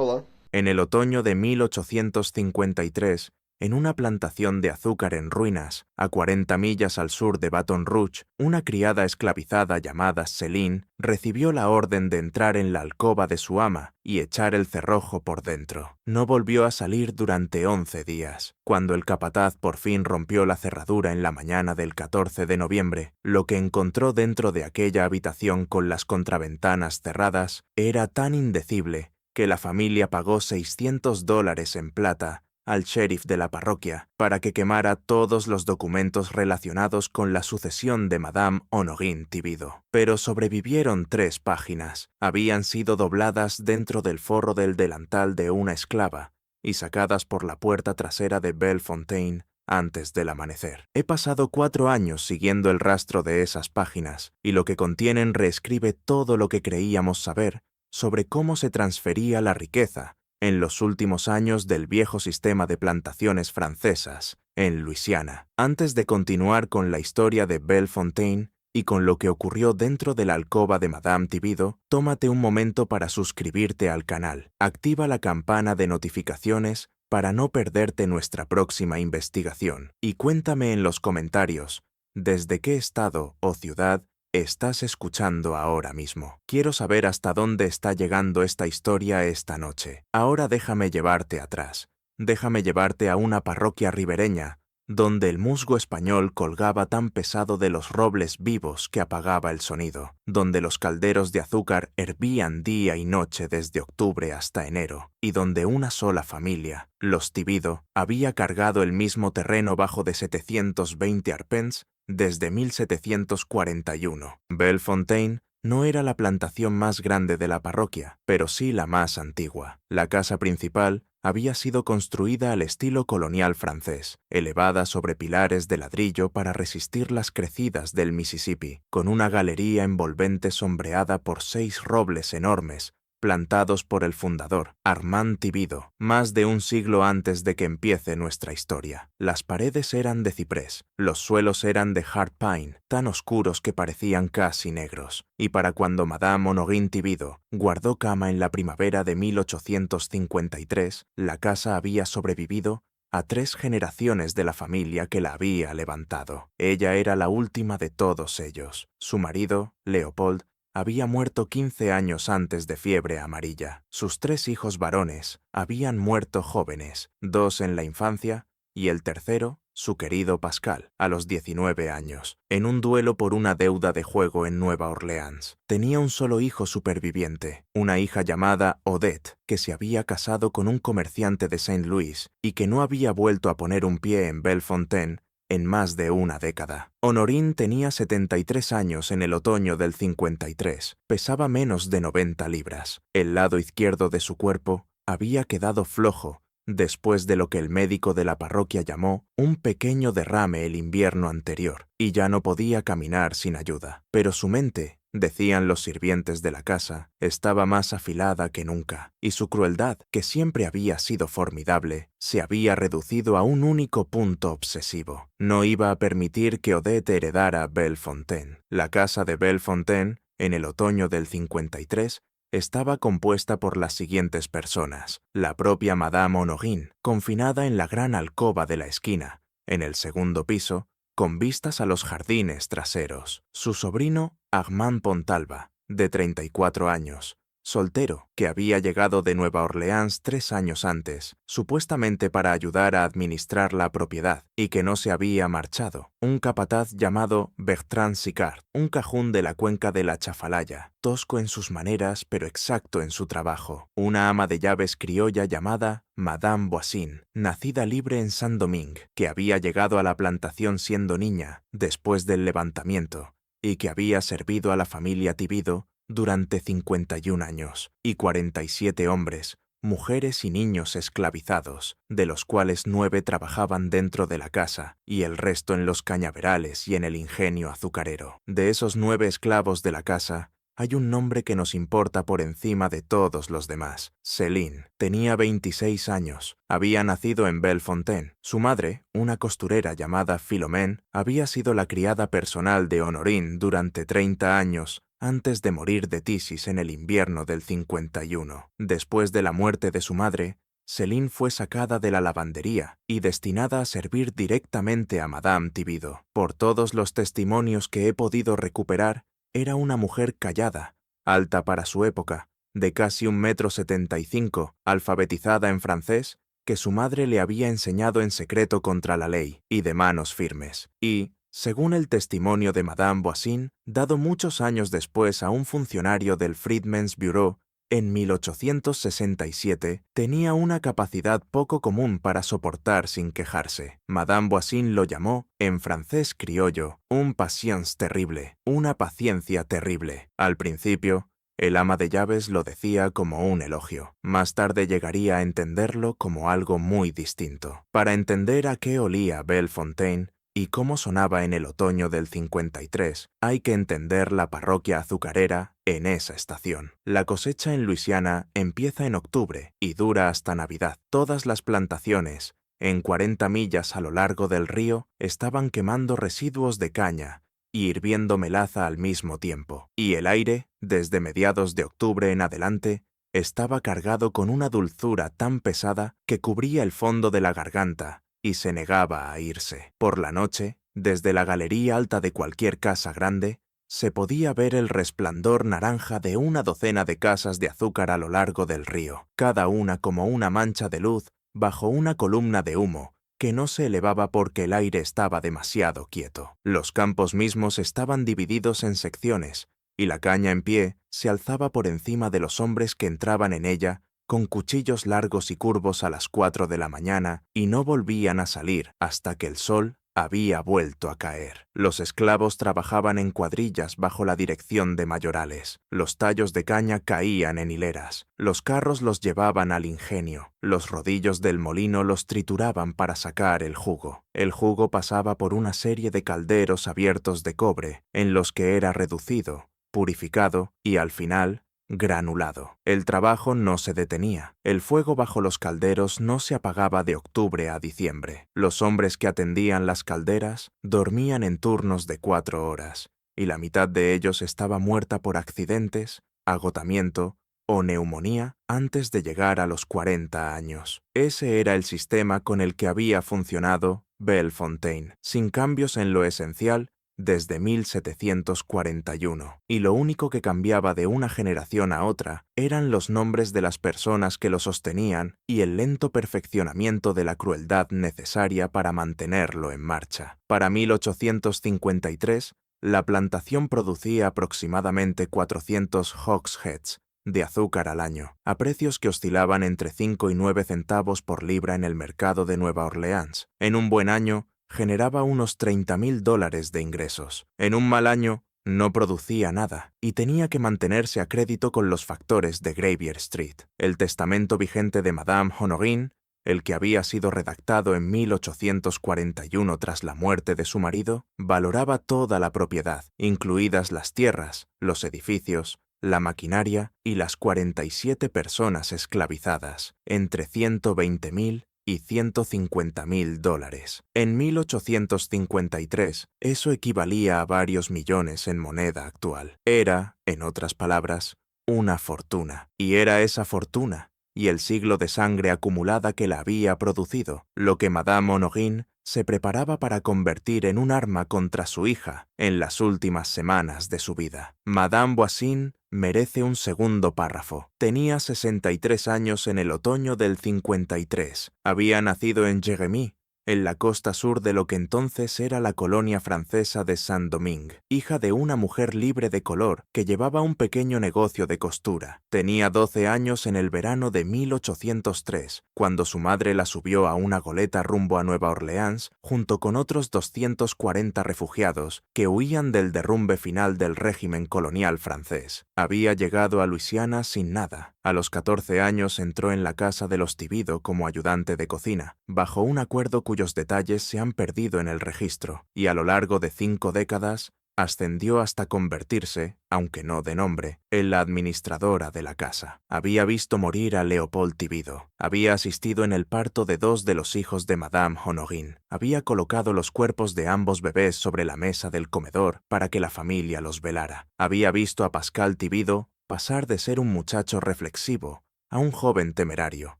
Hola. En el otoño de 1853, en una plantación de azúcar en ruinas, a 40 millas al sur de Baton Rouge, una criada esclavizada llamada Céline recibió la orden de entrar en la alcoba de su ama y echar el cerrojo por dentro. No volvió a salir durante 11 días. Cuando el capataz por fin rompió la cerradura en la mañana del 14 de noviembre, lo que encontró dentro de aquella habitación con las contraventanas cerradas era tan indecible que la familia pagó $600 en plata al sheriff de la parroquia para que quemara todos los documentos relacionados con la sucesión de Madame Honorine Thibodeau. Pero sobrevivieron 3 páginas. Habían sido dobladas dentro del forro del delantal de una esclava y sacadas por la puerta trasera de Bellefontaine antes del amanecer. He pasado 4 años siguiendo el rastro de esas páginas, y lo que contienen reescribe todo lo que creíamos saber sobre cómo se transfería la riqueza en los últimos años del viejo sistema de plantaciones francesas en Luisiana. Antes de continuar con la historia de Bellefontaine y con lo que ocurrió dentro de la alcoba de Madame Thibodeau, tómate un momento para suscribirte al canal. Activa la campana de notificaciones para no perderte nuestra próxima investigación. Y cuéntame en los comentarios desde qué estado o ciudad estás escuchando ahora mismo. Quiero saber hasta dónde está llegando esta historia esta noche. Ahora déjame llevarte atrás. Déjame llevarte a una parroquia ribereña, donde el musgo español colgaba tan pesado de los robles vivos que apagaba el sonido, donde los calderos de azúcar hervían día y noche desde octubre hasta enero, y donde una sola familia, los Thibodeau, había cargado el mismo terreno bajo de 720 arpents desde 1741. Bellefontaine no era la plantación más grande de la parroquia, pero sí la más antigua. La casa principal había sido construida al estilo colonial francés, elevada sobre pilares de ladrillo para resistir las crecidas del Mississippi, con una galería envolvente sombreada por 6 robles enormes, plantados por el fundador, Armand Thibodeau, más de un siglo antes de que empiece nuestra historia. Las paredes eran de ciprés, los suelos eran de hard pine, tan oscuros que parecían casi negros, y para cuando Madame Honorine Thibodeau guardó cama en la primavera de 1853, la casa había sobrevivido a 3 generaciones de la familia que la había levantado. Ella era la última de todos ellos. Su marido, Leopold, había muerto 15 años antes de fiebre amarilla. Sus 3 hijos varones habían muerto jóvenes, 2 en la infancia y el tercero, su querido Pascal, a los 19 años, en un duelo por una deuda de juego en Nueva Orleans. Tenía un solo hijo superviviente, una hija llamada Odette, que se había casado con un comerciante de Saint Louis y que no había vuelto a poner un pie en Bellefontaine en más de una década. Honorine tenía 73 años en el otoño del 53. Pesaba menos de 90 libras. El lado izquierdo de su cuerpo había quedado flojo después de lo que el médico de la parroquia llamó un pequeño derrame el invierno anterior, y ya no podía caminar sin ayuda. Pero su mente, decían los sirvientes de la casa, estaba más afilada que nunca, y su crueldad, que siempre había sido formidable, se había reducido a un único punto obsesivo. No iba a permitir que Odette heredara Bellefontaine. La casa de Bellefontaine, en el otoño del 53, estaba compuesta por las siguientes personas: la propia Madame Honorine, confinada en la gran alcoba de la esquina, en el segundo piso, con vistas a los jardines traseros; su sobrino Armand Pontalba, de 34 años, soltero, que había llegado de Nueva Orleans 3 años antes, supuestamente para ayudar a administrar la propiedad, y que no se había marchado; un capataz llamado Bertrand Sicard, un cajún de la cuenca de la Chafalaya, tosco en sus maneras pero exacto en su trabajo; una ama de llaves criolla llamada Madame Voisin, nacida libre en Saint-Domingue, que había llegado a la plantación siendo niña, después del levantamiento, y que había servido a la familia Thibodeau durante 51 años, y 47 hombres, mujeres y niños esclavizados, de los cuales 9 trabajaban dentro de la casa y el resto en los cañaverales y en el ingenio azucarero. De esos 9 esclavos de la casa, hay un nombre que nos importa por encima de todos los demás. Céline tenía 26 años, había nacido en Bellefontaine. Su madre, una costurera llamada Philomène, había sido la criada personal de Honorine durante 30 años antes de morir de tisis en el invierno del 51. Después de la muerte de su madre, Céline fue sacada de la lavandería y destinada a servir directamente a Madame Thibideau. Por todos los testimonios que he podido recuperar, era una mujer callada, alta para su época, de casi 1,75 m, alfabetizada en francés, que su madre le había enseñado en secreto contra la ley, y de manos firmes. Y, según el testimonio de Madame Voisin, dado muchos años después a un funcionario del Freedmen's Bureau, en 1867, tenía una capacidad poco común para soportar sin quejarse. Madame Voisin lo llamó, en francés criollo, un patience terrible, una paciencia terrible. Al principio, el ama de llaves lo decía como un elogio. Más tarde llegaría a entenderlo como algo muy distinto. Para entender a qué olía Bellefontaine y cómo sonaba en el otoño del 53, hay que entender la parroquia azucarera en esa estación. La cosecha en Luisiana empieza en octubre y dura hasta Navidad. Todas las plantaciones, en 40 millas a lo largo del río, estaban quemando residuos de caña y hirviendo melaza al mismo tiempo, y el aire, desde mediados de octubre en adelante, estaba cargado con una dulzura tan pesada que cubría el fondo de la garganta y se negaba a irse. Por la noche, desde la galería alta de cualquier casa grande, se podía ver el resplandor naranja de una docena de casas de azúcar a lo largo del río, cada una como una mancha de luz bajo una columna de humo que no se elevaba porque el aire estaba demasiado quieto. Los campos mismos estaban divididos en secciones, y la caña en pie se alzaba por encima de los hombres que entraban en ella con cuchillos largos y curvos a las 4 de la mañana y no volvían a salir hasta que el sol había vuelto a caer. Los esclavos trabajaban en cuadrillas bajo la dirección de mayorales. Los tallos de caña caían en hileras. Los carros los llevaban al ingenio. Los rodillos del molino los trituraban para sacar el jugo. El jugo pasaba por una serie de calderos abiertos de cobre, en los que era reducido, purificado y, al final, granulado. El trabajo no se detenía. El fuego bajo los calderos no se apagaba de octubre a diciembre. Los hombres que atendían las calderas dormían en turnos de 4 horas, y la mitad de ellos estaba muerta por accidentes, agotamiento o neumonía antes de llegar a los 40 años. Ese era el sistema con el que había funcionado Bellefontaine, sin cambios en lo esencial, desde 1741, y lo único que cambiaba de una generación a otra eran los nombres de las personas que lo sostenían y el lento perfeccionamiento de la crueldad necesaria para mantenerlo en marcha. Para 1853, la plantación producía aproximadamente 400 hogsheads de azúcar al año, a precios que oscilaban entre 5 y 9 centavos por libra en el mercado de Nueva Orleans. En un buen año, generaba unos $30,000 de ingresos. En un mal año, no producía nada y tenía que mantenerse a crédito con los factores de Gravier Street. El testamento vigente de Madame Honorine, el que había sido redactado en 1841 tras la muerte de su marido, valoraba toda la propiedad, incluidas las tierras, los edificios, la maquinaria y las 47 personas esclavizadas, entre $120,000 y $150,000. En 1853, eso equivalía a varios millones en moneda actual. Era, en otras palabras, una fortuna. Y era esa fortuna y el siglo de sangre acumulada que la había producido, lo que Madame Honorine se preparaba para convertir en un arma contra su hija en las últimas semanas de su vida. Madame Voisin merece un segundo párrafo. Tenía 63 años en el otoño del 53. Había nacido en Jérémy, en la costa sur de lo que entonces era la colonia francesa de Saint-Domingue, hija de una mujer libre de color que llevaba un pequeño negocio de costura. Tenía 12 años en el verano de 1803, cuando su madre la subió a una goleta rumbo a Nueva Orleans, junto con otros 240 refugiados que huían del derrumbe final del régimen colonial francés. Había llegado a Luisiana sin nada. A los 14 años entró en la casa de los Thibideau como ayudante de cocina, bajo un acuerdo cuyos detalles se han perdido en el registro, y a lo largo de 5 décadas ascendió hasta convertirse, aunque no de nombre, en la administradora de la casa. Había visto morir a Leopold Tibido. Había asistido en el parto de 2 de los hijos de Madame Honorine. Había colocado los cuerpos de ambos bebés sobre la mesa del comedor para que la familia los velara. Había visto a Pascal Tibido pasar de ser un muchacho reflexivo a un joven temerario,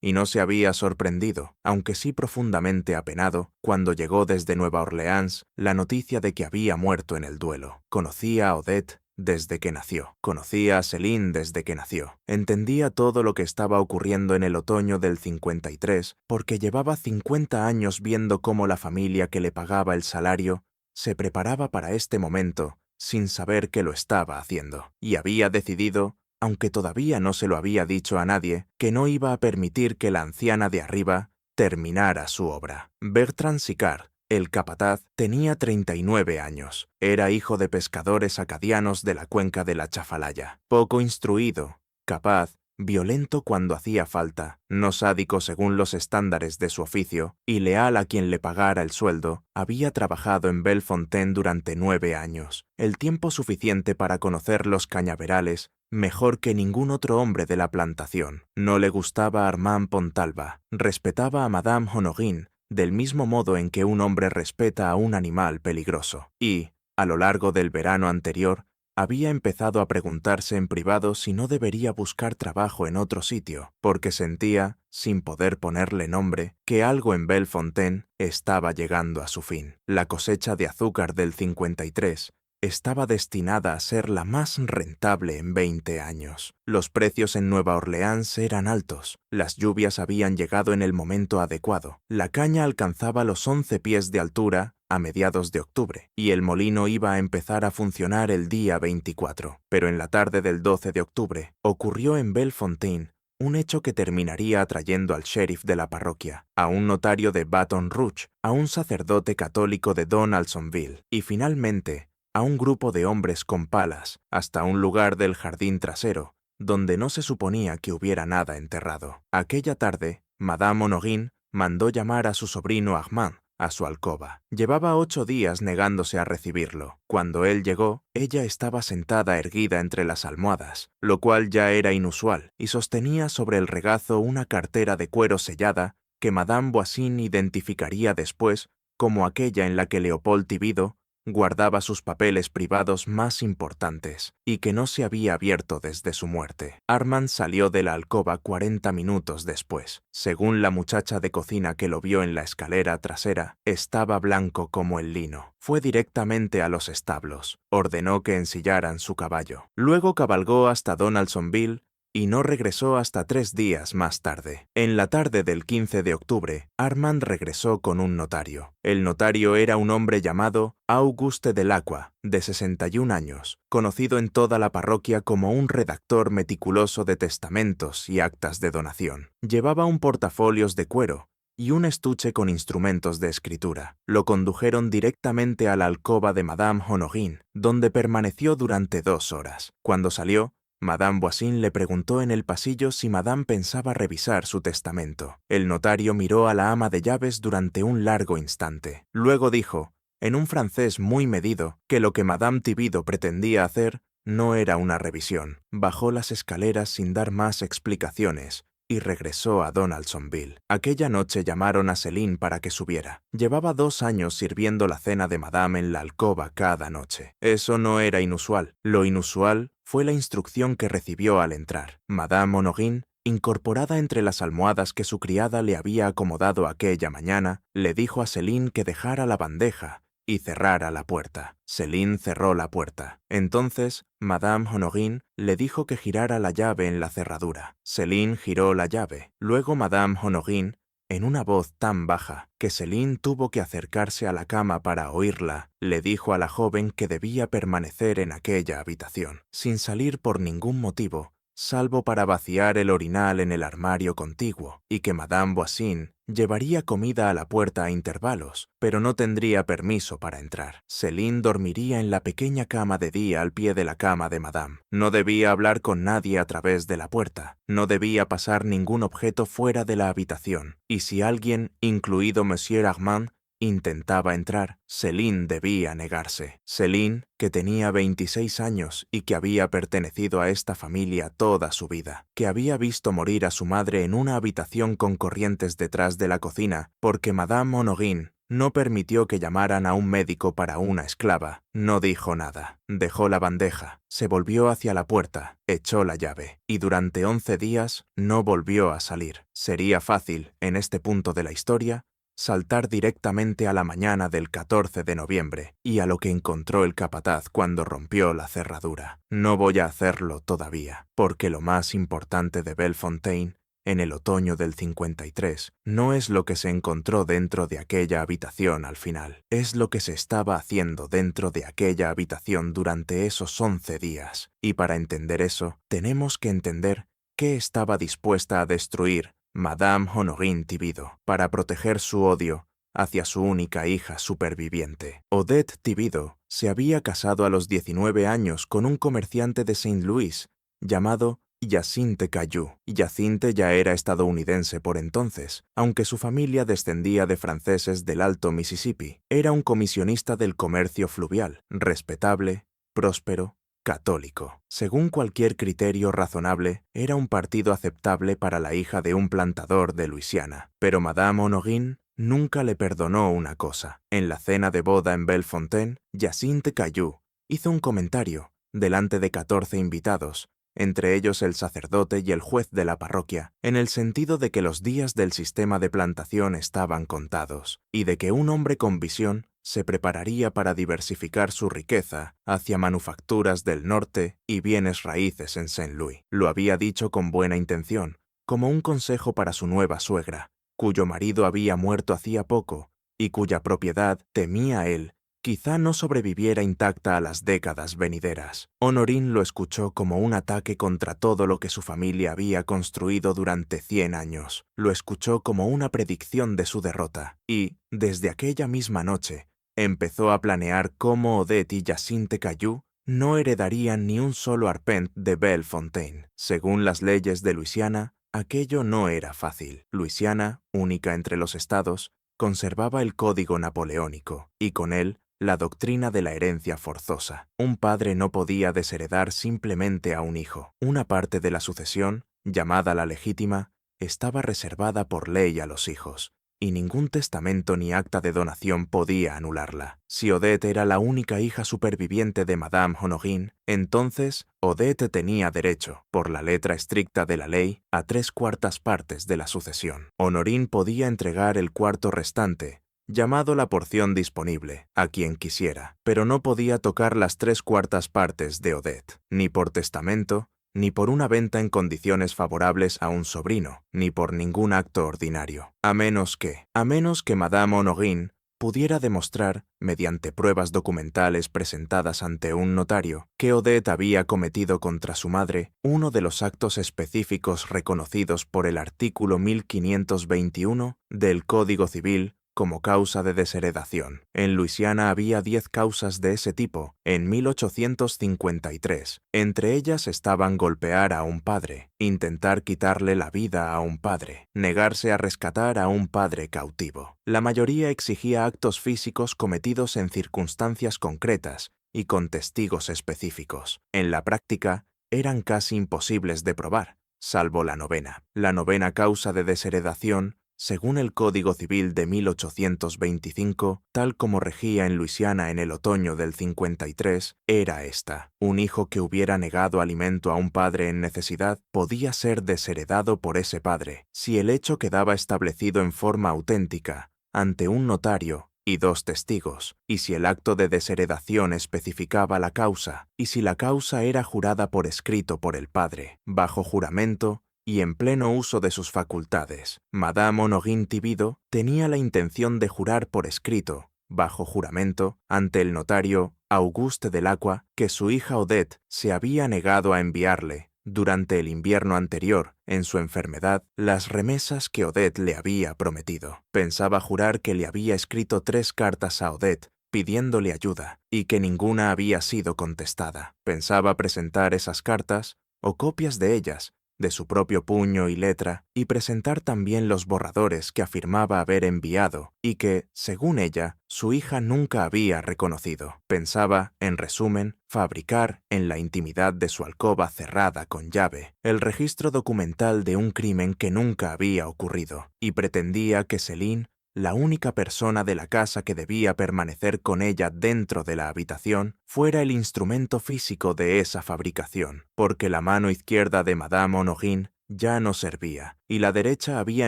y no se había sorprendido, aunque sí profundamente apenado, cuando llegó desde Nueva Orleans la noticia de que había muerto en el duelo. Conocía a Odette desde que nació. Conocía a Céline desde que nació. Entendía todo lo que estaba ocurriendo en el otoño del 53 porque llevaba 50 años viendo cómo la familia que le pagaba el salario se preparaba para este momento sin saber que lo estaba haciendo. Y había decidido, aunque todavía no se lo había dicho a nadie, que no iba a permitir que la anciana de arriba terminara su obra. Bertrand Sicard, el capataz, tenía 39 años. Era hijo de pescadores acadianos de la cuenca de la Chafalaya. Poco instruido, capaz, violento cuando hacía falta, no sádico según los estándares de su oficio, y leal a quien le pagara el sueldo, había trabajado en Bellefontaine durante 9 años, el tiempo suficiente para conocer los cañaverales mejor que ningún otro hombre de la plantación. No le gustaba Armand Pontalba, respetaba a Madame Honorine, del mismo modo en que un hombre respeta a un animal peligroso, y, a lo largo del verano anterior, había empezado a preguntarse en privado si no debería buscar trabajo en otro sitio, porque sentía, sin poder ponerle nombre, que algo en Bellefontaine estaba llegando a su fin. La cosecha de azúcar del 53 estaba destinada a ser la más rentable en 20 años. Los precios en Nueva Orleans eran altos, las lluvias habían llegado en el momento adecuado, la caña alcanzaba los 11 pies de altura a mediados de octubre, y el molino iba a empezar a funcionar el día 24. Pero en la tarde del 12 de octubre ocurrió en Bellefontaine un hecho que terminaría atrayendo al sheriff de la parroquia, a un notario de Baton Rouge, a un sacerdote católico de Donaldsonville, y finalmente a un grupo de hombres con palas, hasta un lugar del jardín trasero, donde no se suponía que hubiera nada enterrado. Aquella tarde, Madame Honorine mandó llamar a su sobrino Armand a su alcoba. Llevaba 8 días negándose a recibirlo. Cuando él llegó, ella estaba sentada erguida entre las almohadas, lo cual ya era inusual, y sostenía sobre el regazo una cartera de cuero sellada que Madame Voisin identificaría después como aquella en la que Leopold Tibido guardaba sus papeles privados más importantes y que no se había abierto desde su muerte. Armand salió de la alcoba 40 minutos después. Según la muchacha de cocina que lo vio en la escalera trasera, estaba blanco como el lino. Fue directamente a los establos. Ordenó que ensillaran su caballo. Luego cabalgó hasta Donaldsonville y no regresó hasta 3 días más tarde. En la tarde del 15 de octubre, Armand regresó con un notario. El notario era un hombre llamado Auguste Delacroix, de 61 años, conocido en toda la parroquia como un redactor meticuloso de testamentos y actas de donación. Llevaba un portafolios de cuero y un estuche con instrumentos de escritura. Lo condujeron directamente a la alcoba de Madame Honorine, donde permaneció durante 2 horas. Cuando salió, Madame Voisin le preguntó en el pasillo si Madame pensaba revisar su testamento. El notario miró a la ama de llaves durante un largo instante. Luego dijo, en un francés muy medido, que lo que Madame Tibido pretendía hacer no era una revisión. Bajó las escaleras sin dar más explicaciones y regresó a Donaldsonville. Aquella noche llamaron a Céline para que subiera. Llevaba 2 años sirviendo la cena de Madame en la alcoba cada noche. Eso no era inusual. Lo inusual fue la instrucción que recibió al entrar. Madame Honorine, incorporada entre las almohadas que su criada le había acomodado aquella mañana, le dijo a Céline que dejara la bandeja y cerrara la puerta. Céline cerró la puerta. Entonces, Madame Honorine le dijo que girara la llave en la cerradura. Céline giró la llave. Luego Madame Honorine, en una voz tan baja que Céline tuvo que acercarse a la cama para oírla, le dijo a la joven que debía permanecer en aquella habitación, sin salir por ningún motivo, salvo para vaciar el orinal en el armario contiguo, y que Madame Voisin llevaría comida a la puerta a intervalos, pero no tendría permiso para entrar. Céline dormiría en la pequeña cama de día al pie de la cama de Madame. No debía hablar con nadie a través de la puerta, no debía pasar ningún objeto fuera de la habitación, y si alguien, incluido Monsieur Armand, intentaba entrar, Céline debía negarse. Céline, que tenía 26 años y que había pertenecido a esta familia toda su vida, que había visto morir a su madre en una habitación con corrientes detrás de la cocina, porque Madame Honorine no permitió que llamaran a un médico para una esclava. No dijo nada. Dejó la bandeja, se volvió hacia la puerta, echó la llave, y durante 11 días no volvió a salir. Sería fácil, en este punto de la historia, saltar directamente a la mañana del 14 de noviembre y a lo que encontró el capataz cuando rompió la cerradura. No voy a hacerlo todavía, porque lo más importante de Bellefontaine en el otoño del 53, no es lo que se encontró dentro de aquella habitación al final, es lo que se estaba haciendo dentro de aquella habitación durante esos 11 días. Y para entender eso, tenemos que entender qué estaba dispuesta a destruir Madame Honorine Thibaudot para proteger su odio hacia su única hija superviviente. Odette Thibaudot se había casado a los 19 años con un comerciante de Saint Louis llamado Hyacinthe Caillou. Hyacinthe ya era estadounidense por entonces, aunque su familia descendía de franceses del Alto Mississippi. Era un comisionista del comercio fluvial, respetable, próspero, católico. Según cualquier criterio razonable, era un partido aceptable para la hija de un plantador de Luisiana. Pero Madame Honorine nunca le perdonó una cosa. En la cena de boda en Bellefontaine, Hyacinthe Caillou hizo un comentario delante de 14 invitados, entre ellos el sacerdote y el juez de la parroquia, en el sentido de que los días del sistema de plantación estaban contados, y de que un hombre con visión se prepararía para diversificar su riqueza hacia manufacturas del norte y bienes raíces en Saint Louis. Lo había dicho con buena intención, como un consejo para su nueva suegra, cuyo marido había muerto hacía poco y cuya propiedad, temía él, quizá no sobreviviera intacta a las décadas venideras. Honorine lo escuchó como un ataque contra todo lo que su familia había construido durante 100 años. Lo escuchó como una predicción de su derrota. Y, desde aquella misma noche, empezó a planear cómo Odette y Hyacinthe Caillou no heredarían ni un solo arpent de Bellefontaine. Según las leyes de Luisiana, aquello no era fácil. Luisiana, única entre los estados, conservaba el código napoleónico, y con él, la doctrina de la herencia forzosa. Un padre no podía desheredar simplemente a un hijo. Una parte de la sucesión, llamada la legítima, estaba reservada por ley a los hijos, y ningún testamento ni acta de donación podía anularla. Si Odette era la única hija superviviente de Madame Honorine, entonces Odette tenía derecho, por la letra estricta de la ley, a 3/4 partes de la sucesión. Honorine podía entregar el cuarto restante, llamado la porción disponible, a quien quisiera, pero no podía tocar las 3/4 partes de Odette, ni por testamento, ni por una venta en condiciones favorables a un sobrino, ni por ningún acto ordinario, a menos que Madame Honorine pudiera demostrar, mediante pruebas documentales presentadas ante un notario, que Odette había cometido contra su madre uno de los actos específicos reconocidos por el artículo 1521 del Código Civil como causa de desheredación. En Luisiana había 10 causas de ese tipo en 1853. Entre ellas estaban golpear a un padre, intentar quitarle la vida a un padre, negarse a rescatar a un padre cautivo. La mayoría exigía actos físicos cometidos en circunstancias concretas y con testigos específicos. En la práctica, eran casi imposibles de probar, salvo la novena. La novena causa de desheredación, según el Código Civil de 1825, tal como regía en Luisiana en el otoño del 53, era esta: un hijo que hubiera negado alimento a un padre en necesidad podía ser desheredado por ese padre, si el hecho quedaba establecido en forma auténtica, ante un notario y 2 testigos, y si el acto de desheredación especificaba la causa, y si la causa era jurada por escrito por el padre, bajo juramento, y en pleno uso de sus facultades. Madame Honorine Thibaudot tenía la intención de jurar por escrito, bajo juramento, ante el notario Auguste Delacroix, que su hija Odette se había negado a enviarle, durante el invierno anterior, en su enfermedad, las remesas que Odette le había prometido. Pensaba jurar que le había escrito 3 cartas a Odette, pidiéndole ayuda, y que ninguna había sido contestada. Pensaba presentar esas cartas, o copias de ellas, de su propio puño y letra, y presentar también los borradores que afirmaba haber enviado y que, según ella, su hija nunca había reconocido. Pensaba, en resumen, fabricar, en la intimidad de su alcoba cerrada con llave, el registro documental de un crimen que nunca había ocurrido, y pretendía que Céline, la única persona de la casa que debía permanecer con ella dentro de la habitación, fuera el instrumento físico de esa fabricación, porque la mano izquierda de Madame Honorine ya no servía, y la derecha había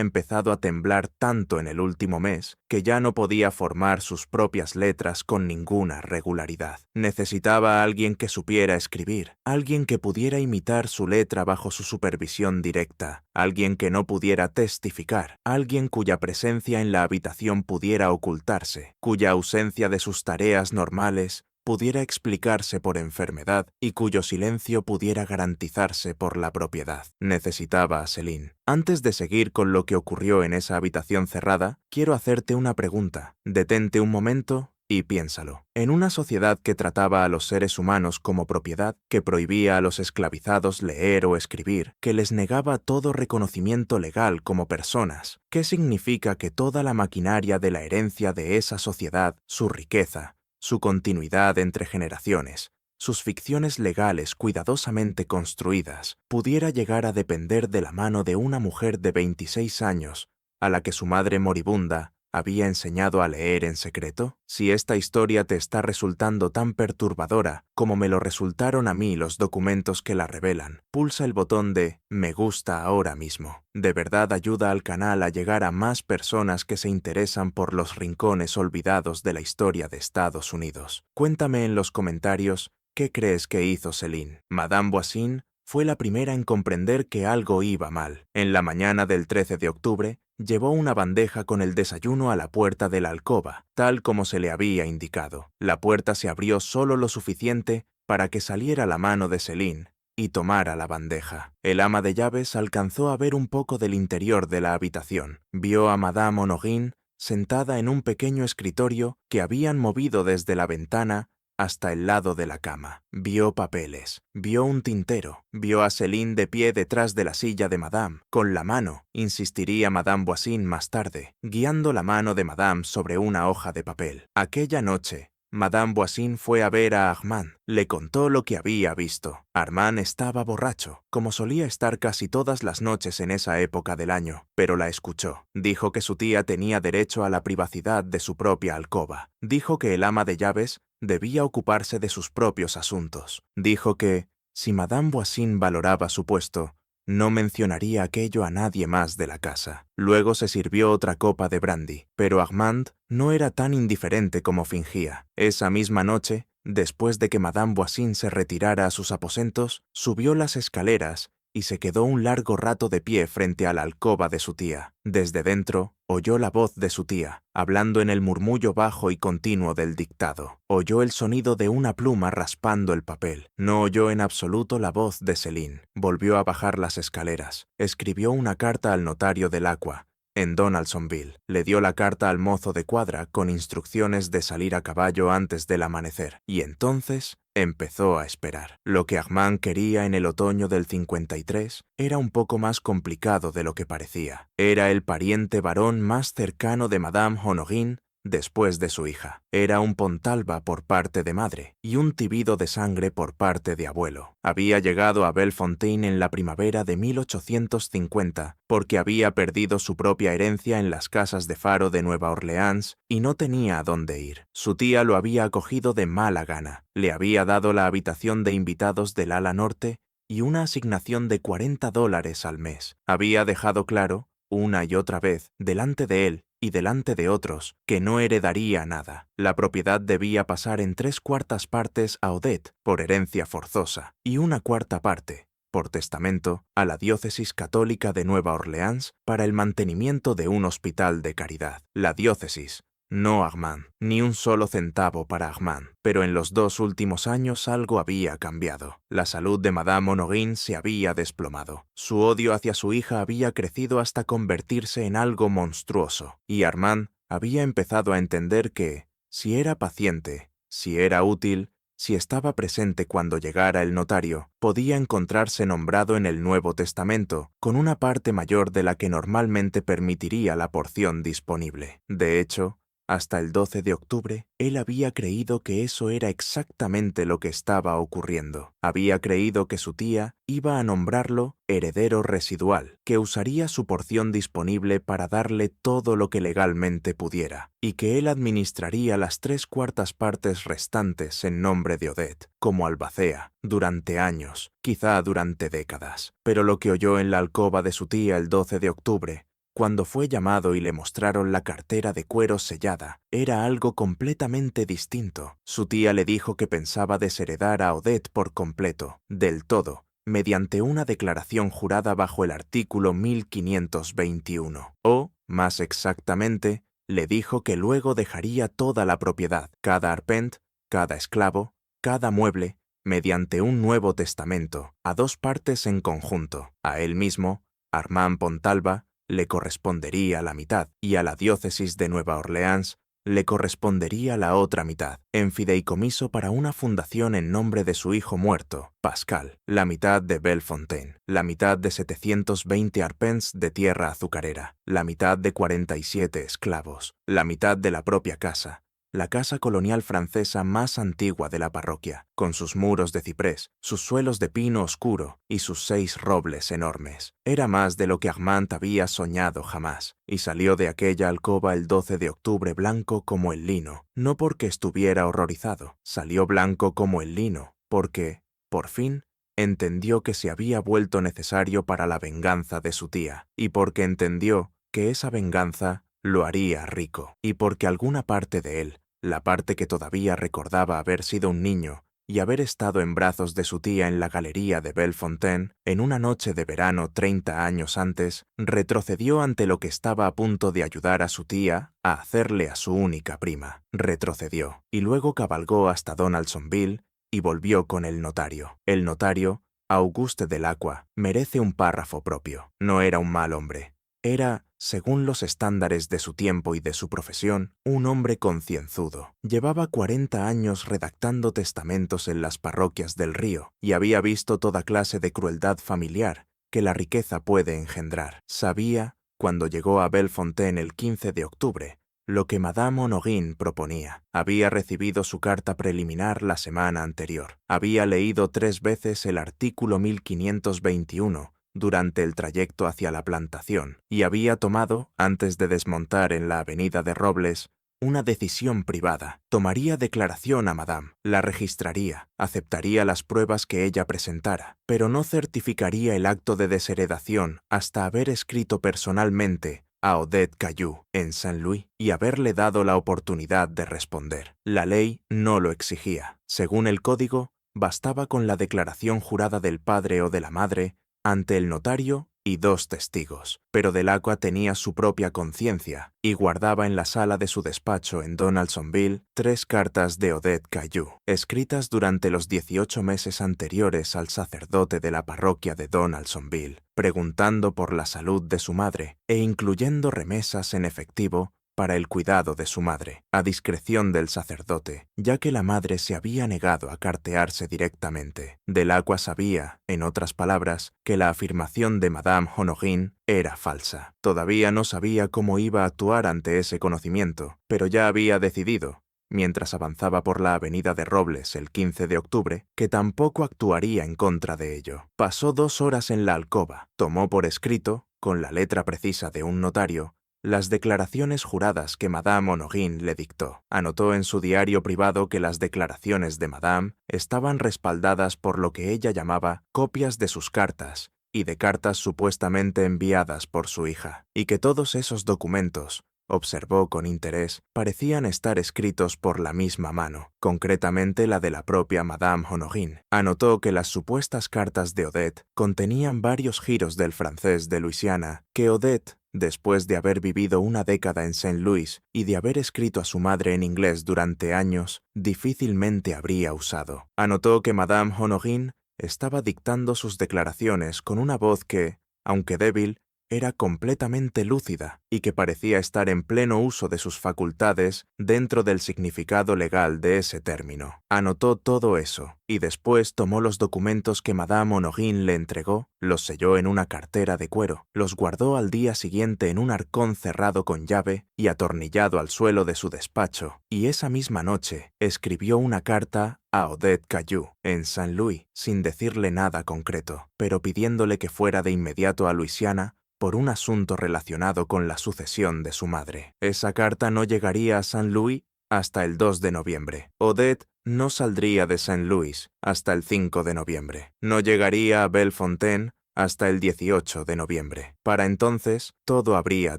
empezado a temblar tanto en el último mes que ya no podía formar sus propias letras con ninguna regularidad. Necesitaba a alguien que supiera escribir, alguien que pudiera imitar su letra bajo su supervisión directa, alguien que no pudiera testificar, alguien cuya presencia en la habitación pudiera ocultarse, cuya ausencia de sus tareas normales pudiera explicarse por enfermedad y cuyo silencio pudiera garantizarse por la propiedad. Necesitaba a Céline. Antes de seguir con lo que ocurrió en esa habitación cerrada, quiero hacerte una pregunta. Detente un momento y piénsalo. En una sociedad que trataba a los seres humanos como propiedad, que prohibía a los esclavizados leer o escribir, que les negaba todo reconocimiento legal como personas, ¿qué significa que toda la maquinaria de la herencia de esa sociedad, su riqueza, su continuidad entre generaciones, sus ficciones legales cuidadosamente construidas, pudiera llegar a depender de la mano de una mujer de 26 años, a la que su madre moribunda había enseñado a leer en secreto? Si esta historia te está resultando tan perturbadora como me lo resultaron a mí los documentos que la revelan, pulsa el botón de Me gusta ahora mismo. De verdad ayuda al canal a llegar a más personas que se interesan por los rincones olvidados de la historia de Estados Unidos. Cuéntame en los comentarios qué crees que hizo Céline. Madame Voisin fue la primera en comprender que algo iba mal. En la mañana del 13 de octubre, llevó una bandeja con el desayuno a la puerta de la alcoba, tal como se le había indicado. La puerta se abrió solo lo suficiente para que saliera la mano de Céline y tomara la bandeja. El ama de llaves alcanzó a ver un poco del interior de la habitación. Vio a Madame Honorine sentada en un pequeño escritorio que habían movido desde la ventana hasta el lado de la cama. Vio papeles, vio un tintero, vio a Céline de pie detrás de la silla de Madame, con la mano, insistiría Madame Voisin más tarde, guiando la mano de Madame sobre una hoja de papel. Aquella noche, Madame Voisin fue a ver a Armand. Le contó lo que había visto. Armand estaba borracho, como solía estar casi todas las noches en esa época del año, pero la escuchó. Dijo que su tía tenía derecho a la privacidad de su propia alcoba. Dijo que el ama de llaves debía ocuparse de sus propios asuntos. Dijo que, si Madame Voisin valoraba su puesto, no mencionaría aquello a nadie más de la casa. Luego se sirvió otra copa de brandy, pero Armand no era tan indiferente como fingía. Esa misma noche, después de que Madame Voisin se retirara a sus aposentos, subió las escaleras y se quedó un largo rato de pie frente a la alcoba de su tía. Desde dentro, oyó la voz de su tía, hablando en el murmullo bajo y continuo del dictado. Oyó el sonido de una pluma raspando el papel. No oyó en absoluto la voz de Céline. Volvió a bajar las escaleras. Escribió una carta al notario del Aqua, en Donaldsonville. Le dio la carta al mozo de cuadra con instrucciones de salir a caballo antes del amanecer. Y entonces empezó a esperar. Lo que Armand quería en el otoño del 53 era un poco más complicado de lo que parecía. Era el pariente varón más cercano de Madame Honorine después de su hija. Era un Pontalba por parte de madre y un Tibido de sangre por parte de abuelo. Había llegado a Bellefontaine en la primavera de 1850 porque había perdido su propia herencia en las casas de faro de Nueva Orleans y no tenía a dónde ir. Su tía lo había acogido de mala gana. Le había dado la habitación de invitados del ala norte y una asignación de $40 al mes. Había dejado claro, una y otra vez, delante de él y delante de otros, que no heredaría nada. La propiedad debía pasar en 3/4 partes a Odette por herencia forzosa y 1/4 parte, por testamento, a la diócesis católica de Nueva Orleans para el mantenimiento de un hospital de caridad. La diócesis, no Armand, ni un solo centavo para Armand. Pero en los 2 últimos años algo había cambiado. La salud de Madame Honorine se había desplomado. Su odio hacia su hija había crecido hasta convertirse en algo monstruoso. Y Armand había empezado a entender que, si era paciente, si era útil, si estaba presente cuando llegara el notario, podía encontrarse nombrado en el Nuevo Testamento, con una parte mayor de la que normalmente permitiría la porción disponible. De hecho, hasta el 12 de octubre, él había creído que eso era exactamente lo que estaba ocurriendo. Había creído que su tía iba a nombrarlo heredero residual, que usaría su porción disponible para darle todo lo que legalmente pudiera, y que él administraría las 3/4 partes restantes en nombre de Odette, como albacea, durante años, quizá durante décadas. Pero lo que oyó en la alcoba de su tía el 12 de octubre, cuando fue llamado y le mostraron la cartera de cuero sellada, era algo completamente distinto. Su tía le dijo que pensaba desheredar a Odette por completo, del todo, mediante una declaración jurada bajo el artículo 1521. O, más exactamente, le dijo que luego dejaría toda la propiedad, cada arpent, cada esclavo, cada mueble, mediante un nuevo testamento, a 2 partes en conjunto. A él mismo, Armand Pontalba, le correspondería la mitad, y a la diócesis de Nueva Orleans le correspondería la otra mitad, en fideicomiso para una fundación en nombre de su hijo muerto, Pascal, la mitad de Bellefontaine, la mitad de 720 arpents de tierra azucarera, la mitad de 47 esclavos, la mitad de la propia casa, la casa colonial francesa más antigua de la parroquia, con sus muros de ciprés, sus suelos de pino oscuro y sus 6 robles enormes. Era más de lo que Armand había soñado jamás, y salió de aquella alcoba el 12 de octubre blanco como el lino, no porque estuviera horrorizado, salió blanco como el lino, porque, por fin, entendió que se había vuelto necesario para la venganza de su tía, y porque entendió que esa venganza lo haría rico, y porque alguna parte de él, la parte que todavía recordaba haber sido un niño y haber estado en brazos de su tía en la galería de Bellefontaine, en una noche de verano 30 años antes, retrocedió ante lo que estaba a punto de ayudar a su tía a hacerle a su única prima. Retrocedió, y luego cabalgó hasta Donaldsonville y volvió con el notario. El notario, Auguste Delacroix, merece un párrafo propio. No era un mal hombre. Era, según los estándares de su tiempo y de su profesión, un hombre concienzudo. Llevaba 40 años redactando testamentos en las parroquias del río y había visto toda clase de crueldad familiar que la riqueza puede engendrar. Sabía, cuando llegó a Bellefontaine el 15 de octubre, lo que Madame Honorine proponía. Había recibido su carta preliminar la semana anterior. Había leído 3 veces el artículo 1521 durante el trayecto hacia la plantación, y había tomado, antes de desmontar en la avenida de Robles, una decisión privada. Tomaría declaración a Madame, la registraría, aceptaría las pruebas que ella presentara, pero no certificaría el acto de desheredación hasta haber escrito personalmente a Odette Caillou en Saint-Louis y haberle dado la oportunidad de responder. La ley no lo exigía. Según el código, bastaba con la declaración jurada del padre o de la madre ante el notario y 2 testigos, pero Delacroix tenía su propia conciencia y guardaba en la sala de su despacho en Donaldsonville 3 cartas de Odette Caillou, escritas durante los 18 meses anteriores al sacerdote de la parroquia de Donaldsonville, preguntando por la salud de su madre e incluyendo remesas en efectivo para el cuidado de su madre, a discreción del sacerdote, ya que la madre se había negado a cartearse directamente. Delacroix sabía, en otras palabras, que la afirmación de Madame Honorine era falsa. Todavía no sabía cómo iba a actuar ante ese conocimiento, pero ya había decidido, mientras avanzaba por la avenida de Robles el 15 de octubre, que tampoco actuaría en contra de ello. Pasó 2 horas en la alcoba, tomó por escrito, con la letra precisa de un notario, las declaraciones juradas que Madame Honorine le dictó. Anotó en su diario privado que las declaraciones de Madame estaban respaldadas por lo que ella llamaba copias de sus cartas y de cartas supuestamente enviadas por su hija, y que todos esos documentos, observó con interés, parecían estar escritos por la misma mano, concretamente la de la propia Madame Honorine. Anotó que las supuestas cartas de Odette contenían varios giros del francés de Luisiana que Odette, después de haber vivido una década en Saint Louis y de haber escrito a su madre en inglés durante años, difícilmente habría usado. Anotó que Madame Honorine estaba dictando sus declaraciones con una voz que, aunque débil, era completamente lúcida y que parecía estar en pleno uso de sus facultades dentro del significado legal de ese término. Anotó todo eso y después tomó los documentos que Madame Honorine le entregó, los selló en una cartera de cuero, los guardó al día siguiente en un arcón cerrado con llave y atornillado al suelo de su despacho, y esa misma noche escribió una carta a Odette Caillou en Saint Louis, sin decirle nada concreto, pero pidiéndole que fuera de inmediato a Luisiana por un asunto relacionado con la sucesión de su madre. Esa carta no llegaría a Saint Louis hasta el 2 de noviembre. Odette no saldría de Saint Louis hasta el 5 de noviembre. No llegaría a Bellefontaine hasta el 18 de noviembre. Para entonces, todo habría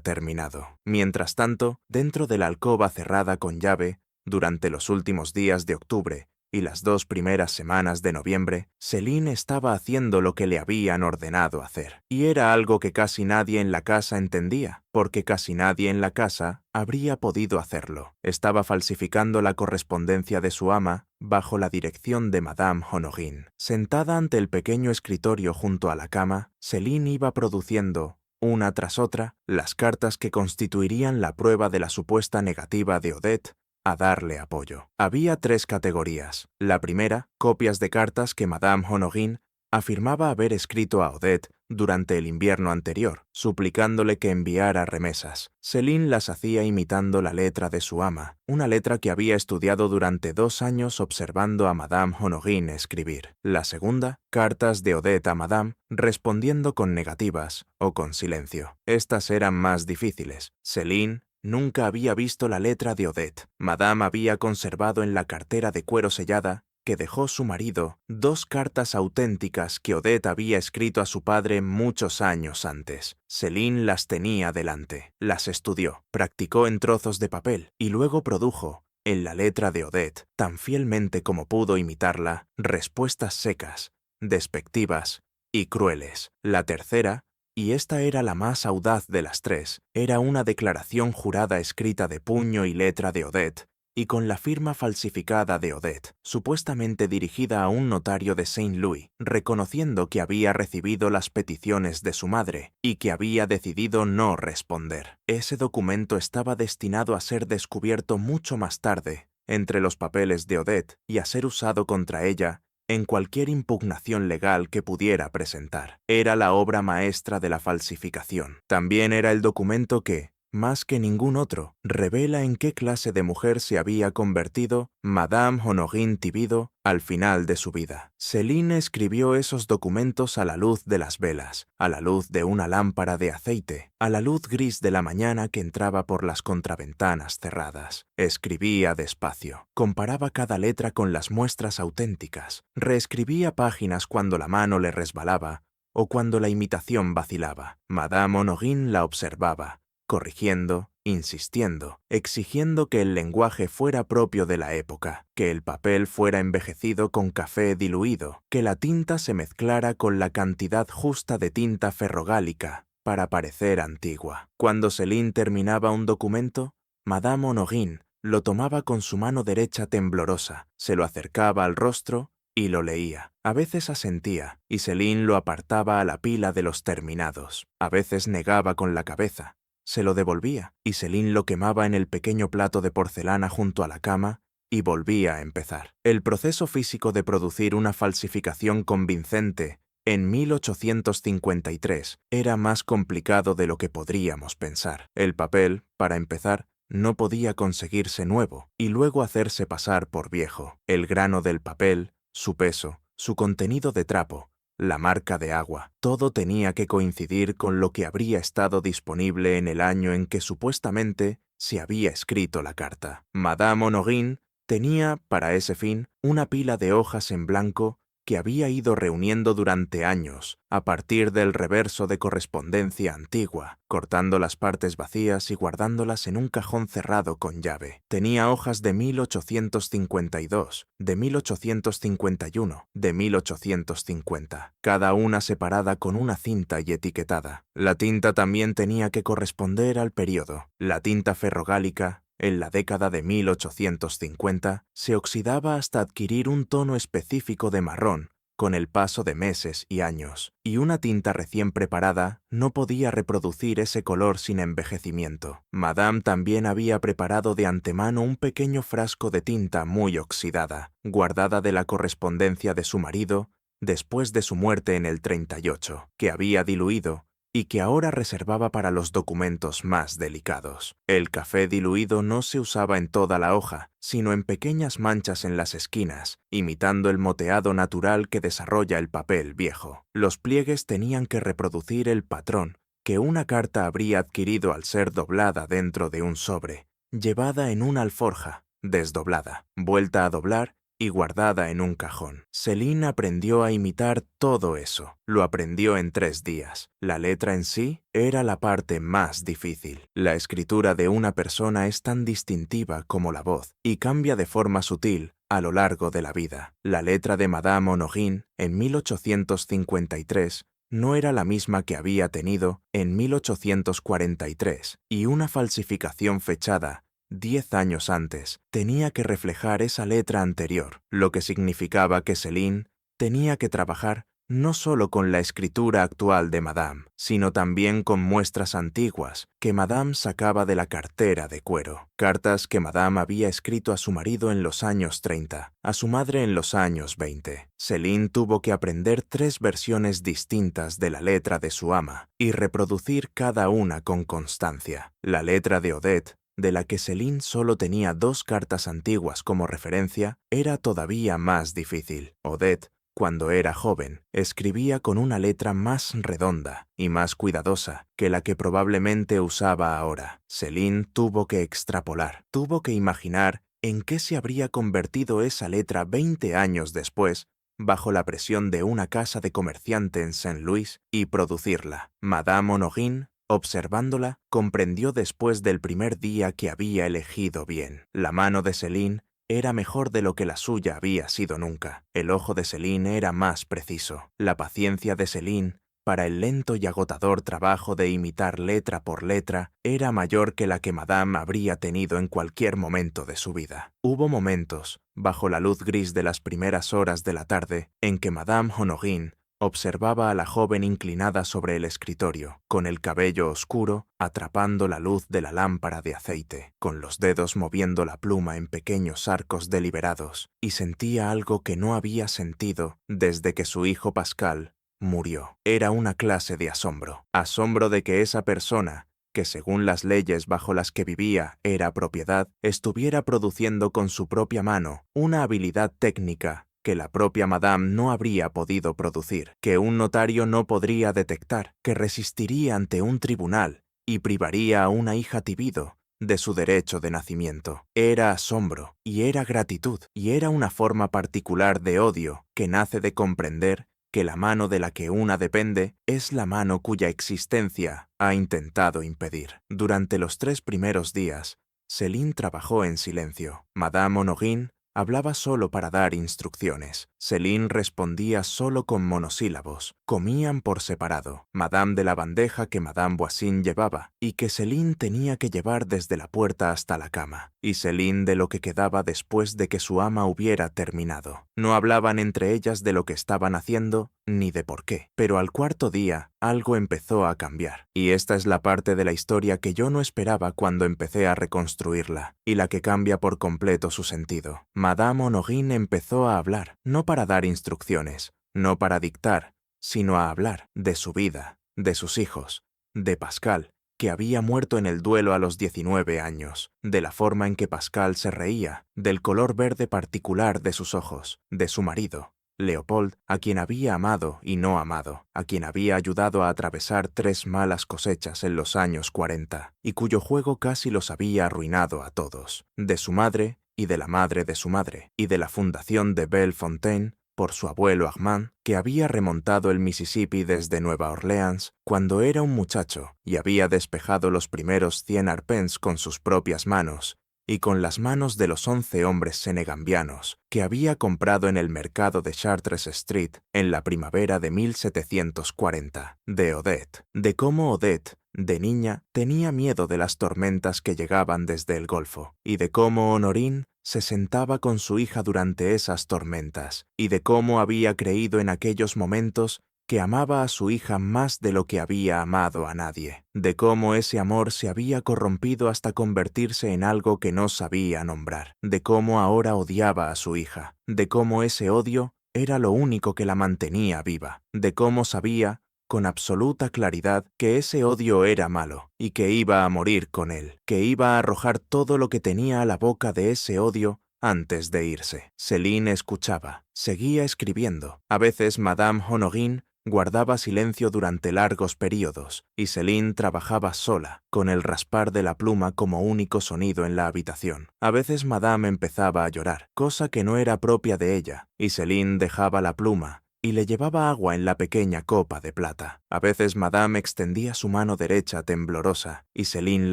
terminado. Mientras tanto, dentro de la alcoba cerrada con llave, durante los últimos días de octubre y las 2 primeras semanas de noviembre, Céline estaba haciendo lo que le habían ordenado hacer. Y era algo que casi nadie en la casa entendía, porque casi nadie en la casa habría podido hacerlo. Estaba falsificando la correspondencia de su ama bajo la dirección de Madame Honorine. Sentada ante el pequeño escritorio junto a la cama, Céline iba produciendo, una tras otra, las cartas que constituirían la prueba de la supuesta negativa de Odette a darle apoyo. Había 3 categorías. La primera, copias de cartas que Madame Honorine afirmaba haber escrito a Odette durante el invierno anterior, suplicándole que enviara remesas. Céline las hacía imitando la letra de su ama, una letra que había estudiado durante 2 años observando a Madame Honorine escribir. La segunda, cartas de Odette a Madame, respondiendo con negativas o con silencio. Estas eran más difíciles. Céline nunca había visto la letra de Odette. Madame había conservado en la cartera de cuero sellada que dejó su marido 2 cartas auténticas que Odette había escrito a su padre muchos años antes. Céline las tenía delante, las estudió, practicó en trozos de papel y luego produjo, en la letra de Odette, tan fielmente como pudo imitarla, respuestas secas, despectivas y crueles. La tercera, y esta era la más audaz de las 3, era una declaración jurada escrita de puño y letra de Odette, y con la firma falsificada de Odette, supuestamente dirigida a un notario de Saint Louis, reconociendo que había recibido las peticiones de su madre y que había decidido no responder. Ese documento estaba destinado a ser descubierto mucho más tarde, entre los papeles de Odette, y a ser usado contra ella en cualquier impugnación legal que pudiera presentar. Era la obra maestra de la falsificación. También era el documento que, más que ningún otro, revela en qué clase de mujer se había convertido Madame Honorine Thibideau al final de su vida. Céline escribió esos documentos a la luz de las velas, a la luz de una lámpara de aceite, a la luz gris de la mañana que entraba por las contraventanas cerradas. Escribía despacio, comparaba cada letra con las muestras auténticas, reescribía páginas cuando la mano le resbalaba o cuando la imitación vacilaba. Madame Honorine la observaba, corrigiendo, insistiendo, exigiendo que el lenguaje fuera propio de la época, que el papel fuera envejecido con café diluido, que la tinta se mezclara con la cantidad justa de tinta ferrogálica para parecer antigua. Cuando Céline terminaba un documento, Madame Honorine lo tomaba con su mano derecha temblorosa, se lo acercaba al rostro y lo leía. A veces asentía, y Céline lo apartaba a la pila de los terminados. A veces negaba con la cabeza. Se lo devolvía, y Céline lo quemaba en el pequeño plato de porcelana junto a la cama y volvía a empezar. El proceso físico de producir una falsificación convincente en 1853 era más complicado de lo que podríamos pensar. El papel, para empezar, no podía conseguirse nuevo y luego hacerse pasar por viejo. El grano del papel, su peso, su contenido de trapo, la marca de agua, todo tenía que coincidir con lo que habría estado disponible en el año en que supuestamente se había escrito la carta. Madame Honorine tenía, para ese fin, una pila de hojas en blanco que había ido reuniendo durante años a partir del reverso de correspondencia antigua, cortando las partes vacías y guardándolas en un cajón cerrado con llave. Tenía hojas de 1852, de 1851, de 1850, cada una separada con una cinta y etiquetada. La tinta también tenía que corresponder al periodo. La tinta ferrogálica, en la década de 1850, se oxidaba hasta adquirir un tono específico de marrón con el paso de meses y años, y una tinta recién preparada no podía reproducir ese color sin envejecimiento. Madame también había preparado de antemano un pequeño frasco de tinta muy oxidada, guardada de la correspondencia de su marido después de su muerte en el 38, que había diluido y que ahora reservaba para los documentos más delicados. El café diluido no se usaba en toda la hoja, sino en pequeñas manchas en las esquinas, imitando el moteado natural que desarrolla el papel viejo. Los pliegues tenían que reproducir el patrón que una carta habría adquirido al ser doblada dentro de un sobre, llevada en una alforja, desdoblada, vuelta a doblar y guardada en un cajón. Céline aprendió a imitar todo eso. Lo aprendió en 3 días. La letra en sí era la parte más difícil. La escritura de una persona es tan distintiva como la voz y cambia de forma sutil a lo largo de la vida. La letra de Madame Honorine en 1853 no era la misma que había tenido en 1843, y una falsificación fechada 10 años antes tenía que reflejar esa letra anterior, lo que significaba que Céline tenía que trabajar no solo con la escritura actual de Madame, sino también con muestras antiguas que Madame sacaba de la cartera de cuero, cartas que Madame había escrito a su marido en los años 30, a su madre en los años 20. Céline tuvo que aprender 3 versiones distintas de la letra de su ama y reproducir cada una con constancia. La letra de Odette, de la que Céline solo tenía 2 cartas antiguas como referencia, era todavía más difícil. Odette, cuando era joven, escribía con una letra más redonda y más cuidadosa que la que probablemente usaba ahora. Céline tuvo que extrapolar, tuvo que imaginar en qué se habría convertido esa letra 20 años después, bajo la presión de una casa de comerciante en Saint Louis, y producirla. Madame Honorine, observándola, comprendió después del primer día que había elegido bien. La mano de Céline era mejor de lo que la suya había sido nunca. El ojo de Céline era más preciso. La paciencia de Céline para el lento y agotador trabajo de imitar letra por letra era mayor que la que Madame habría tenido en cualquier momento de su vida. Hubo momentos, bajo la luz gris de las primeras horas de la tarde, en que Madame Honorine observaba a la joven inclinada sobre el escritorio, con el cabello oscuro, atrapando la luz de la lámpara de aceite, con los dedos moviendo la pluma en pequeños arcos deliberados, y sentía algo que no había sentido desde que su hijo Pascal murió. Era una clase de asombro. Asombro de que esa persona, que según las leyes bajo las que vivía era propiedad, estuviera produciendo con su propia mano una habilidad técnica que la propia Madame no habría podido producir, que un notario no podría detectar, que resistiría ante un tribunal y privaría a una hija Tibido de su derecho de nacimiento. Era asombro, y era gratitud, y era una forma particular de odio que nace de comprender que la mano de la que una depende es la mano cuya existencia ha intentado impedir. Durante los 3 primeros días, Céline trabajó en silencio. Madame Honorine hablaba solo para dar instrucciones. Céline respondía solo con monosílabos. Comían por separado. Madame de la bandeja que Madame Voisin llevaba y que Céline tenía que llevar desde la puerta hasta la cama. Y Céline de lo que quedaba después de que su ama hubiera terminado. No hablaban entre ellas de lo que estaban haciendo ni de por qué. Pero al 4.º día, algo empezó a cambiar. Y esta es la parte de la historia que yo no esperaba cuando empecé a reconstruirla, y la que cambia por completo su sentido. Madame Honorine empezó a hablar, no para dar instrucciones, no para dictar, sino a hablar de su vida, de sus hijos, de Pascal, que había muerto en el duelo a los 19 años, de la forma en que Pascal se reía, del color verde particular de sus ojos, de su marido, Leopold, a quien había amado y no amado, a quien había ayudado a atravesar 3 malas cosechas en los años 40, y cuyo juego casi los había arruinado a todos, de su madre y de la madre de su madre, y de la fundación de Bellefontaine por su abuelo Armand, que había remontado el Mississippi desde Nueva Orleans cuando era un muchacho y había despejado los primeros 100 arpents con sus propias manos, y con las manos de los 11 hombres senegambianos que había comprado en el mercado de Chartres Street en la primavera de 1740, de Odette, de cómo Odette, de niña, tenía miedo de las tormentas que llegaban desde el Golfo, y de cómo Honorine se sentaba con su hija durante esas tormentas, y de cómo había creído en aquellos momentos que amaba a su hija más de lo que había amado a nadie, de cómo ese amor se había corrompido hasta convertirse en algo que no sabía nombrar, de cómo ahora odiaba a su hija, de cómo ese odio era lo único que la mantenía viva, de cómo sabía, con absoluta claridad, que ese odio era malo y que iba a morir con él, que iba a arrojar todo lo que tenía a la boca de ese odio antes de irse. Céline escuchaba, seguía escribiendo. A veces Madame Honorine guardaba silencio durante largos períodos, y Céline trabajaba sola, con el raspar de la pluma como único sonido en la habitación. A veces Madame empezaba a llorar, cosa que no era propia de ella, y Céline dejaba la pluma y le llevaba agua en la pequeña copa de plata. A veces Madame extendía su mano derecha temblorosa, y Céline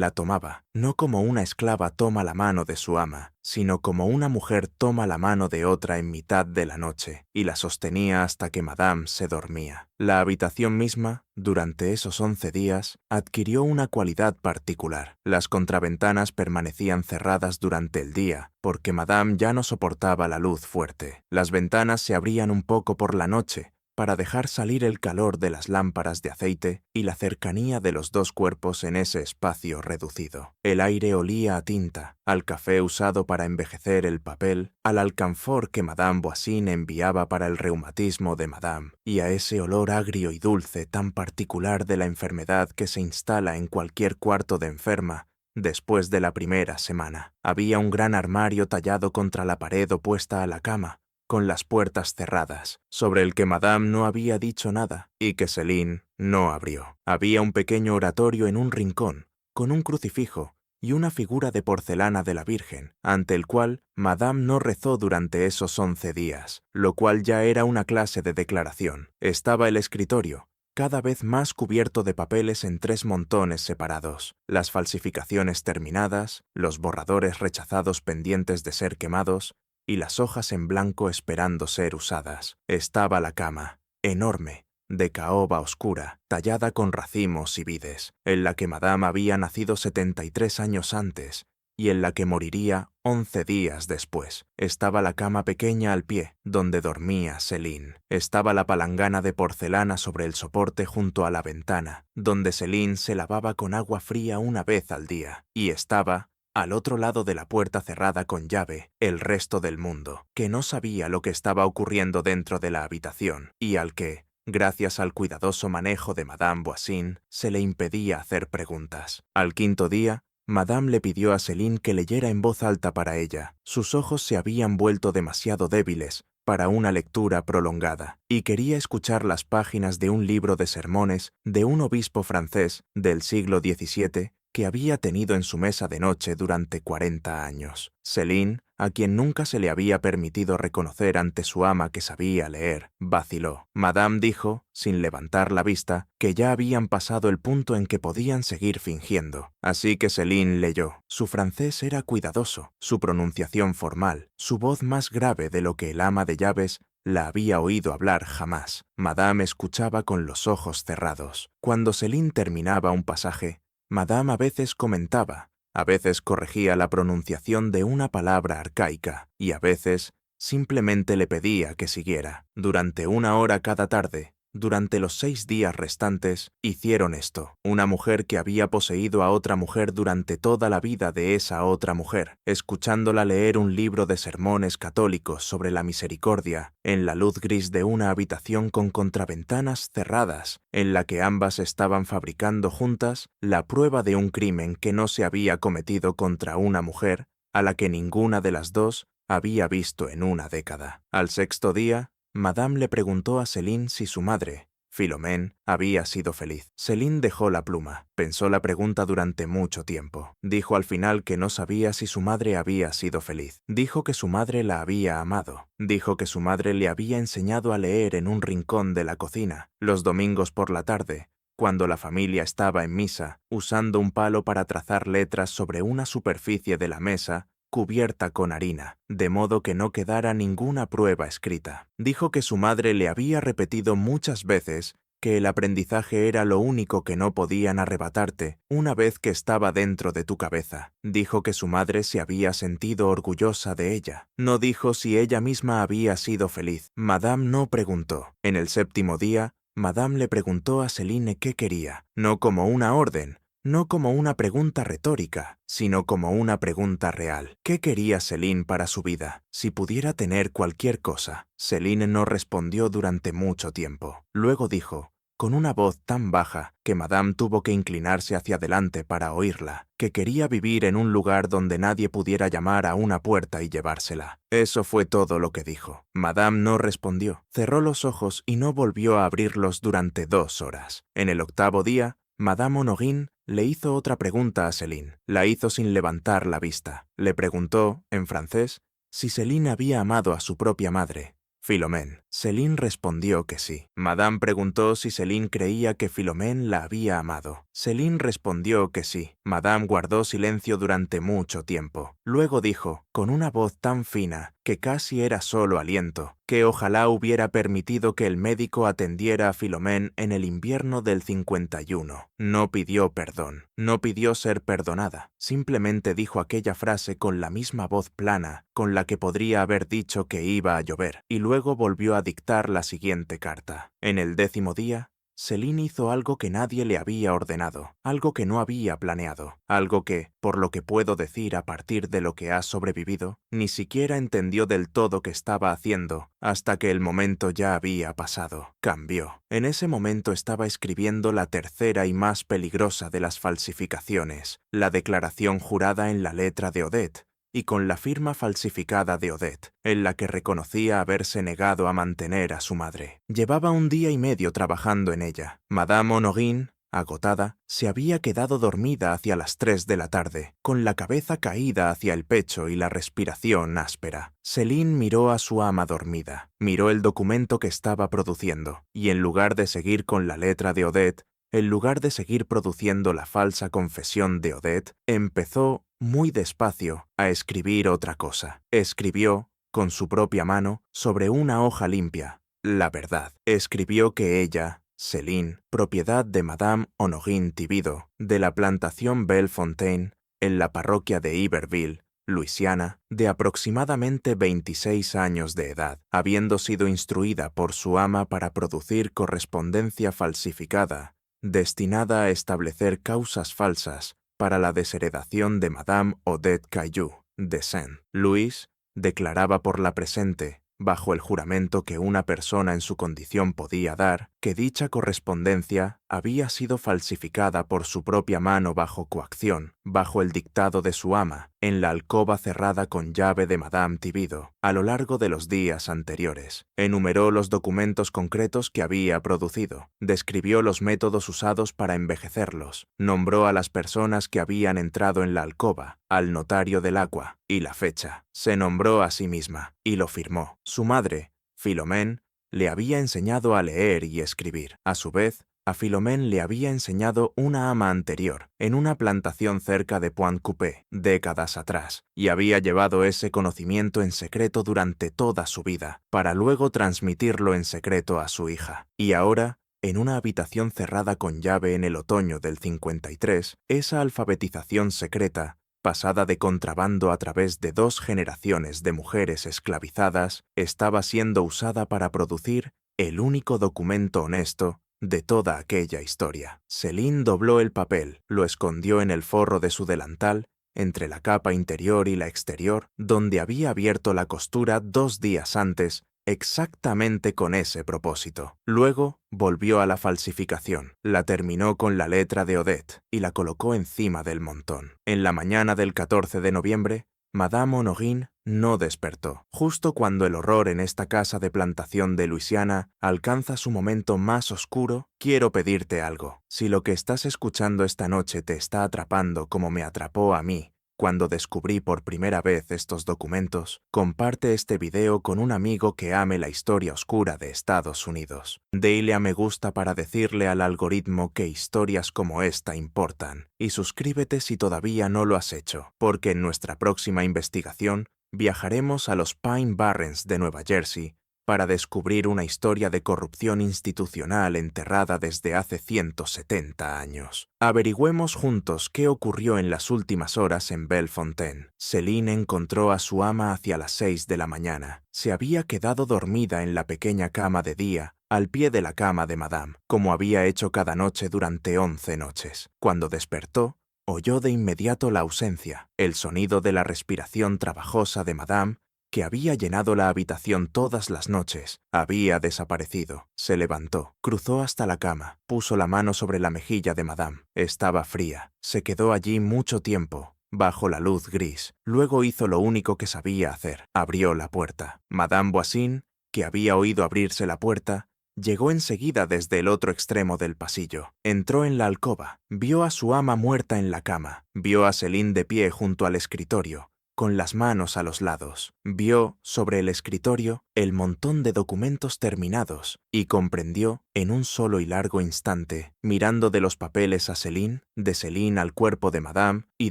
la tomaba, no como una esclava toma la mano de su ama, sino como una mujer toma la mano de otra en mitad de la noche, y la sostenía hasta que Madame se dormía. La habitación misma, durante esos 11 días, adquirió una cualidad particular. Las contraventanas permanecían cerradas durante el día, porque Madame ya no soportaba la luz fuerte. Las ventanas se abrían un poco por la noche, para dejar salir el calor de las lámparas de aceite y la cercanía de los dos cuerpos en ese espacio reducido. El aire olía a tinta, al café usado para envejecer el papel, al alcanfor que Madame Voisin enviaba para el reumatismo de Madame, y a ese olor agrio y dulce tan particular de la enfermedad que se instala en cualquier cuarto de enferma después de la primera semana. Había un gran armario tallado contra la pared opuesta a la cama, con las puertas cerradas, sobre el que Madame no había dicho nada y que Céline no abrió. Había un pequeño oratorio en un rincón, con un crucifijo y una figura de porcelana de la Virgen, ante el cual Madame no rezó durante esos 11 días, lo cual ya era una clase de declaración. Estaba el escritorio, cada vez más cubierto de papeles en 3 montones separados, las falsificaciones terminadas, los borradores rechazados pendientes de ser quemados, y las hojas en blanco esperando ser usadas. Estaba la cama, enorme, de caoba oscura, tallada con racimos y vides, en la que Madame había nacido 73 años antes, y en la que moriría 11 días después. Estaba la cama pequeña al pie, donde dormía Céline. Estaba la palangana de porcelana sobre el soporte junto a la ventana, donde Céline se lavaba con agua fría una vez al día. Y estaba, al otro lado de la puerta cerrada con llave, el resto del mundo, que no sabía lo que estaba ocurriendo dentro de la habitación, y al que, gracias al cuidadoso manejo de Madame Voisin, se le impedía hacer preguntas. Al 5.º día, Madame le pidió a Céline que leyera en voz alta para ella. Sus ojos se habían vuelto demasiado débiles para una lectura prolongada, y quería escuchar las páginas de un libro de sermones de un obispo francés del siglo XVII que había tenido en su mesa de noche durante 40 años. Céline, a quien nunca se le había permitido reconocer ante su ama que sabía leer, vaciló. Madame dijo, sin levantar la vista, que ya habían pasado el punto en que podían seguir fingiendo. Así que Céline leyó. Su francés era cuidadoso, su pronunciación formal, su voz más grave de lo que el ama de llaves la había oído hablar jamás. Madame escuchaba con los ojos cerrados. Cuando Céline terminaba un pasaje, Madame a veces comentaba, a veces corregía la pronunciación de una palabra arcaica y a veces simplemente le pedía que siguiera. Durante 1 hora cada tarde, durante los 6 días restantes, hicieron esto. Una mujer que había poseído a otra mujer durante toda la vida de esa otra mujer, escuchándola leer un libro de sermones católicos sobre la misericordia, en la luz gris de una habitación con contraventanas cerradas, en la que ambas estaban fabricando juntas la prueba de un crimen que no se había cometido contra una mujer a la que ninguna de las dos había visto en una década. Al 6.º día, Madame le preguntó a Céline si su madre, Philomène, había sido feliz. Céline dejó la pluma. Pensó la pregunta durante mucho tiempo. Dijo al final que no sabía si su madre había sido feliz. Dijo que su madre la había amado. Dijo que su madre le había enseñado a leer en un rincón de la cocina, los domingos por la tarde, cuando la familia estaba en misa, usando un palo para trazar letras sobre una superficie de la mesa cubierta con harina, de modo que no quedara ninguna prueba escrita. Dijo que su madre le había repetido muchas veces que el aprendizaje era lo único que no podían arrebatarte una vez que estaba dentro de tu cabeza. Dijo que su madre se había sentido orgullosa de ella. No dijo si ella misma había sido feliz. Madame no preguntó. En el séptimo día, Madame le preguntó a Céline qué quería, no como una orden, no como una pregunta retórica, sino como una pregunta real. ¿Qué quería Céline para su vida? Si pudiera tener cualquier cosa. Céline no respondió durante mucho tiempo. Luego dijo, con una voz tan baja que Madame tuvo que inclinarse hacia adelante para oírla, que quería vivir en un lugar donde nadie pudiera llamar a una puerta y llevársela. Eso fue todo lo que dijo. Madame no respondió. Cerró los ojos y no volvió a abrirlos durante 2 horas. En el octavo día, Madame Honorine le hizo otra pregunta a Céline. La hizo sin levantar la vista. Le preguntó, en francés, si Céline había amado a su propia madre, Philomène. Céline respondió que sí. Madame preguntó si Céline creía que Philomène la había amado. Céline respondió que sí. Madame guardó silencio durante mucho tiempo. Luego dijo, con una voz tan fina que casi era solo aliento, que ojalá hubiera permitido que el médico atendiera a Philomène en el invierno del 51. No pidió perdón, no pidió ser perdonada. Simplemente dijo aquella frase con la misma voz plana con la que podría haber dicho que iba a llover, y luego volvió a dictar la siguiente carta. En el 10º día, Céline hizo algo que nadie le había ordenado, algo que no había planeado, algo que, por lo que puedo decir a partir de lo que ha sobrevivido, ni siquiera entendió del todo que estaba haciendo hasta que el momento ya había pasado. Cambió. En ese momento estaba escribiendo la tercera y más peligrosa de las falsificaciones, la declaración jurada en la letra de Odette, y con la firma falsificada de Odette, en la que reconocía haberse negado a mantener a su madre. Llevaba 1 día y medio trabajando en ella. Madame Honorine, agotada, se había quedado dormida hacia las 3 de la tarde, con la cabeza caída hacia el pecho y la respiración áspera. Céline miró a su ama dormida, miró el documento que estaba produciendo, y en lugar de seguir con la letra de Odette, en lugar de seguir produciendo la falsa confesión de Odette, empezó, muy despacio, a escribir otra cosa. Escribió, con su propia mano, sobre una hoja limpia, la verdad. Escribió que ella, Céline, propiedad de Madame Honorine Thibido, de la plantación Bellefontaine, en la parroquia de Iberville, Luisiana, de aproximadamente 26 años de edad, habiendo sido instruida por su ama para producir correspondencia falsificada, destinada a establecer causas falsas para la desheredación de Madame Odette Caillou de Saint-Louis, declaraba por la presente, bajo el juramento que una persona en su condición podía dar, que dicha correspondencia había sido falsificada por su propia mano bajo coacción, bajo el dictado de su ama, en la alcoba cerrada con llave de Madame Thibido, a lo largo de los días anteriores. Enumeró los documentos concretos que había producido, describió los métodos usados para envejecerlos, nombró a las personas que habían entrado en la alcoba, al notario del agua, y la fecha. Se nombró a sí misma, y lo firmó. Su madre, Philomène, le había enseñado a leer y escribir. A su vez, a Philomène le había enseñado una ama anterior, en una plantación cerca de Pointe-Coupée, décadas atrás, y había llevado ese conocimiento en secreto durante toda su vida, para luego transmitirlo en secreto a su hija. Y ahora, en una habitación cerrada con llave en el otoño del 53, esa alfabetización secreta, pasada de contrabando a través de 2 generaciones de mujeres esclavizadas, estaba siendo usada para producir el único documento honesto de toda aquella historia. Céline dobló el papel, lo escondió en el forro de su delantal, entre la capa interior y la exterior, donde había abierto la costura 2 días antes, exactamente con ese propósito. Luego volvió a la falsificación, la terminó con la letra de Odette y la colocó encima del montón. En la mañana del 14 de noviembre, Madame Honorine no despertó. Justo cuando el horror en esta casa de plantación de Luisiana alcanza su momento más oscuro, quiero pedirte algo. Si lo que estás escuchando esta noche te está atrapando como me atrapó a mí, cuando descubrí por primera vez estos documentos, comparte este video con un amigo que ame la historia oscura de Estados Unidos. Dale a me gusta para decirle al algoritmo que historias como esta importan. Y suscríbete si todavía no lo has hecho, porque en nuestra próxima investigación viajaremos a los Pine Barrens de Nueva Jersey para descubrir una historia de corrupción institucional enterrada desde hace 170 años. Averigüemos juntos qué ocurrió en las últimas horas en Bellefontaine. Céline encontró a su ama hacia las 6 de la mañana. Se había quedado dormida en la pequeña cama de día, al pie de la cama de Madame, como había hecho cada noche durante 11 noches. Cuando despertó, oyó de inmediato la ausencia, el sonido de la respiración trabajosa de Madame, que había llenado la habitación todas las noches, había desaparecido. Se levantó, cruzó hasta la cama, puso la mano sobre la mejilla de Madame. Estaba fría. Se quedó allí mucho tiempo, bajo la luz gris. Luego hizo lo único que sabía hacer. Abrió la puerta. Madame Voisin, que había oído abrirse la puerta, llegó enseguida desde el otro extremo del pasillo. Entró en la alcoba. Vio a su ama muerta en la cama. Vio a Céline de pie junto al escritorio, con las manos a los lados. Vio, sobre el escritorio, el montón de documentos terminados y comprendió, en un solo y largo instante, mirando de los papeles a Céline, de Céline al cuerpo de Madame y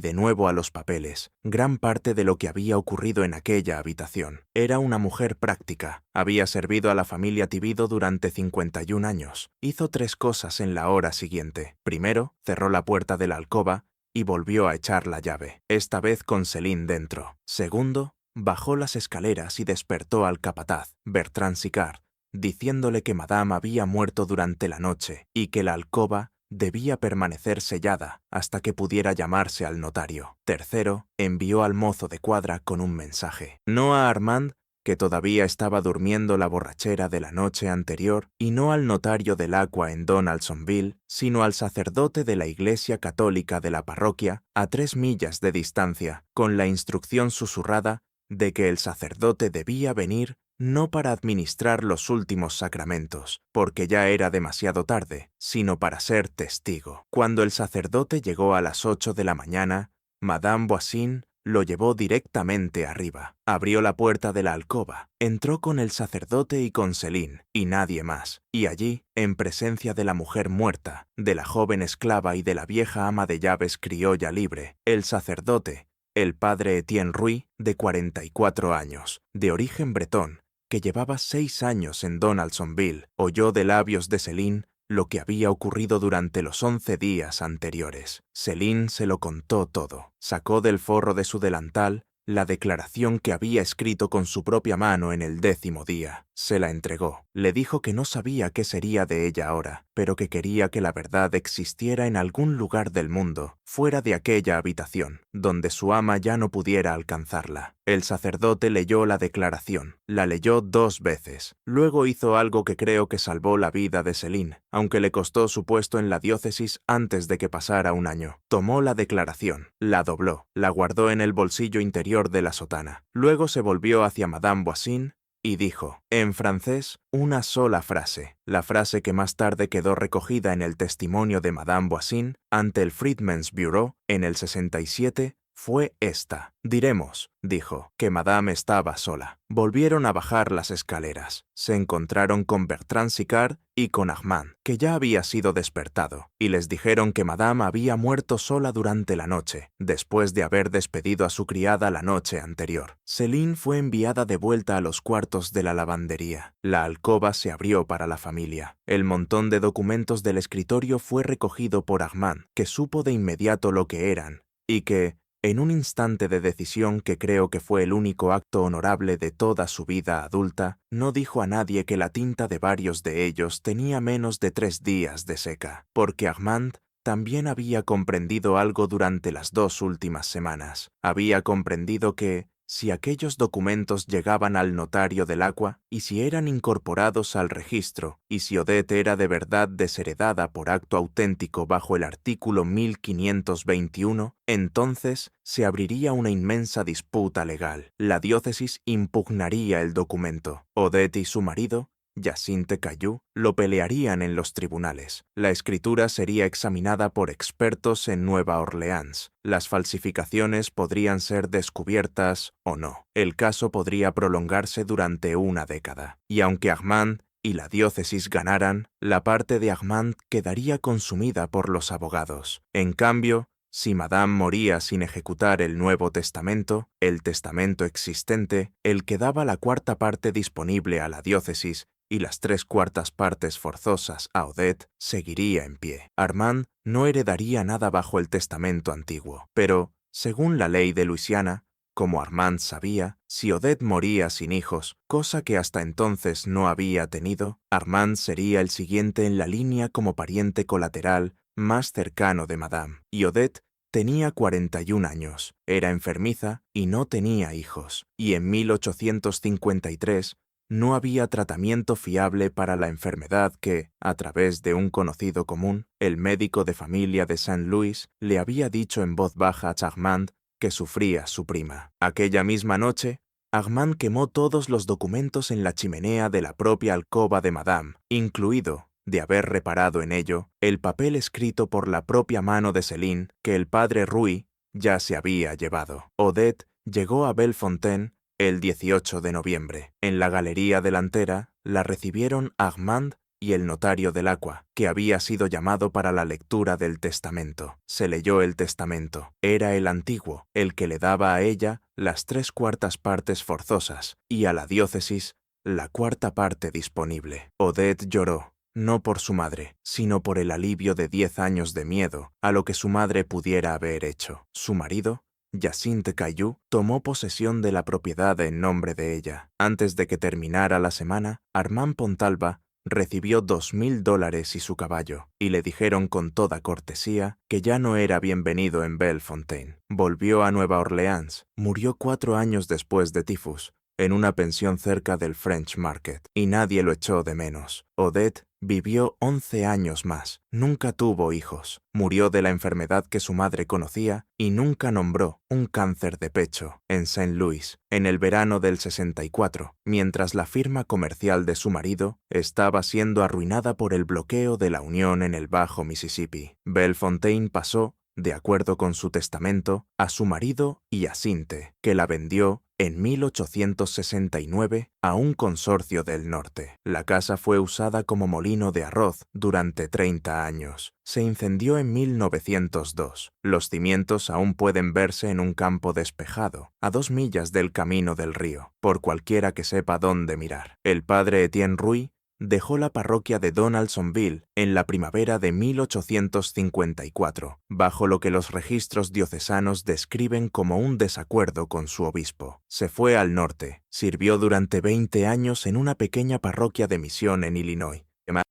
de nuevo a los papeles, gran parte de lo que había ocurrido en aquella habitación. Era una mujer práctica. Había servido a la familia Tibido durante 51 años. Hizo 3 cosas en la hora siguiente. Primero, cerró la puerta de la alcoba y volvió a echar la llave, esta vez con Céline dentro. Segundo, bajó las escaleras y despertó al capataz, Bertrand Sicard, diciéndole que Madame había muerto durante la noche y que la alcoba debía permanecer sellada hasta que pudiera llamarse al notario. Tercero, envió al mozo de cuadra con un mensaje. No a Armand, que todavía estaba durmiendo la borrachera de la noche anterior, y no al notario del agua en Donaldsonville, sino al sacerdote de la Iglesia Católica de la parroquia, a 3 millas de distancia, con la instrucción susurrada de que el sacerdote debía venir no para administrar los últimos sacramentos, porque ya era demasiado tarde, sino para ser testigo. Cuando el sacerdote llegó a las 8 de la mañana, Madame Voisin lo llevó directamente arriba. Abrió la puerta de la alcoba, entró con el sacerdote y con Céline, y nadie más. Y allí, en presencia de la mujer muerta, de la joven esclava y de la vieja ama de llaves criolla libre, el sacerdote, el padre Etienne Rouy, de 44 años, de origen bretón, que llevaba 6 años en Donaldsonville, oyó de labios de Céline lo que había ocurrido durante los 11 días anteriores. Céline se lo contó todo. Sacó del forro de su delantal la declaración que había escrito con su propia mano en el 10º día. Se la entregó. Le dijo que no sabía qué sería de ella ahora, pero que quería que la verdad existiera en algún lugar del mundo, fuera de aquella habitación, donde su ama ya no pudiera alcanzarla. El sacerdote leyó la declaración. La leyó 2 veces. Luego hizo algo que creo que salvó la vida de Céline, aunque le costó su puesto en la diócesis antes de que pasara un año. Tomó la declaración, la dobló, la guardó en el bolsillo interior de la sotana. Luego se volvió hacia Madame Voisin y dijo, en francés, una sola frase, la frase que más tarde quedó recogida en el testimonio de Madame Voisin ante el Freedmen's Bureau en el 67, fue esta. Diremos, dijo, que Madame estaba sola. Volvieron a bajar las escaleras. Se encontraron con Bertrand Sicard y con Armand, que ya había sido despertado, y les dijeron que Madame había muerto sola durante la noche, después de haber despedido a su criada la noche anterior. Céline fue enviada de vuelta a los cuartos de la lavandería. La alcoba se abrió para la familia. El montón de documentos del escritorio fue recogido por Armand, que supo de inmediato lo que eran, y que, en un instante de decisión que creo que fue el único acto honorable de toda su vida adulta, no dijo a nadie que la tinta de varios de ellos tenía menos de 3 días de seca, porque Armand también había comprendido algo durante las 2 últimas semanas. Había comprendido que, si aquellos documentos llegaban al notario del agua, y si eran incorporados al registro, y si Odette era de verdad desheredada por acto auténtico bajo el artículo 1521, entonces se abriría una inmensa disputa legal. La diócesis impugnaría el documento. Odette y su marido, Hyacinthe Caillou, lo pelearían en los tribunales. La escritura sería examinada por expertos en Nueva Orleans. Las falsificaciones podrían ser descubiertas o no. El caso podría prolongarse durante una década. Y aunque Armand y la diócesis ganaran, la parte de Armand quedaría consumida por los abogados. En cambio, Si Madame moría sin ejecutar el Nuevo Testamento, el testamento existente, el que daba la cuarta parte disponible a la diócesis y las 3/4 partes forzosas a Odette, seguiría en pie. Armand no heredaría nada bajo el testamento antiguo, pero, según la ley de Luisiana, como Armand sabía, si Odette moría sin hijos, cosa que hasta entonces no había tenido, Armand sería el siguiente en la línea como pariente colateral más cercano de Madame. Y Odette tenía 41 años, era enfermiza y no tenía hijos. Y en 1853 no había tratamiento fiable para la enfermedad que, a través de un conocido común, el médico de familia de Saint Louis le había dicho en voz baja a Armand que sufría su prima. Aquella misma noche, Armand quemó todos los documentos en la chimenea de la propia alcoba de Madame, incluido, de haber reparado en ello, el papel escrito por la propia mano de Céline que el padre Rui ya se había llevado. Odette llegó a Bellefontaine el 18 de noviembre. En la galería delantera la recibieron Armand y el notario del Acqua, que había sido llamado para la lectura del testamento. Se leyó el testamento. Era el antiguo, el que le daba a ella las 3/4 partes forzosas y a la diócesis la cuarta parte disponible. Odette lloró, no por su madre, sino por el alivio de 10 años de miedo a lo que su madre pudiera haber hecho. Su marido, Hyacinthe Caillou, tomó posesión de la propiedad en nombre de ella. Antes de que terminara la semana, Armand Pontalba recibió $2000 y su caballo, y le dijeron con toda cortesía que ya no era bienvenido en Bellefontaine. Volvió a Nueva Orleans, murió 4 años después de tifus, en una pensión cerca del French Market, y nadie lo echó de menos. Odette vivió 11 años más, nunca tuvo hijos, murió de la enfermedad que su madre conocía y nunca nombró un cáncer de pecho en St. Louis en el verano del 64, mientras la firma comercial de su marido estaba siendo arruinada por el bloqueo de la Unión en el Bajo Mississippi. Bellefontaine pasó, de acuerdo con su testamento, a su marido Hyacinthe, que la vendió en 1869 a un consorcio del norte. La casa fue usada como molino de arroz durante 30 años. Se incendió en 1902. Los cimientos aún pueden verse en un campo despejado, a 2 millas del camino del río, por cualquiera que sepa dónde mirar. El padre Etienne Rui dejó la parroquia de Donaldsonville en la primavera de 1854, bajo lo que los registros diocesanos describen como un desacuerdo con su obispo. Se fue al norte, sirvió durante 20 años en una pequeña parroquia de misión en Illinois.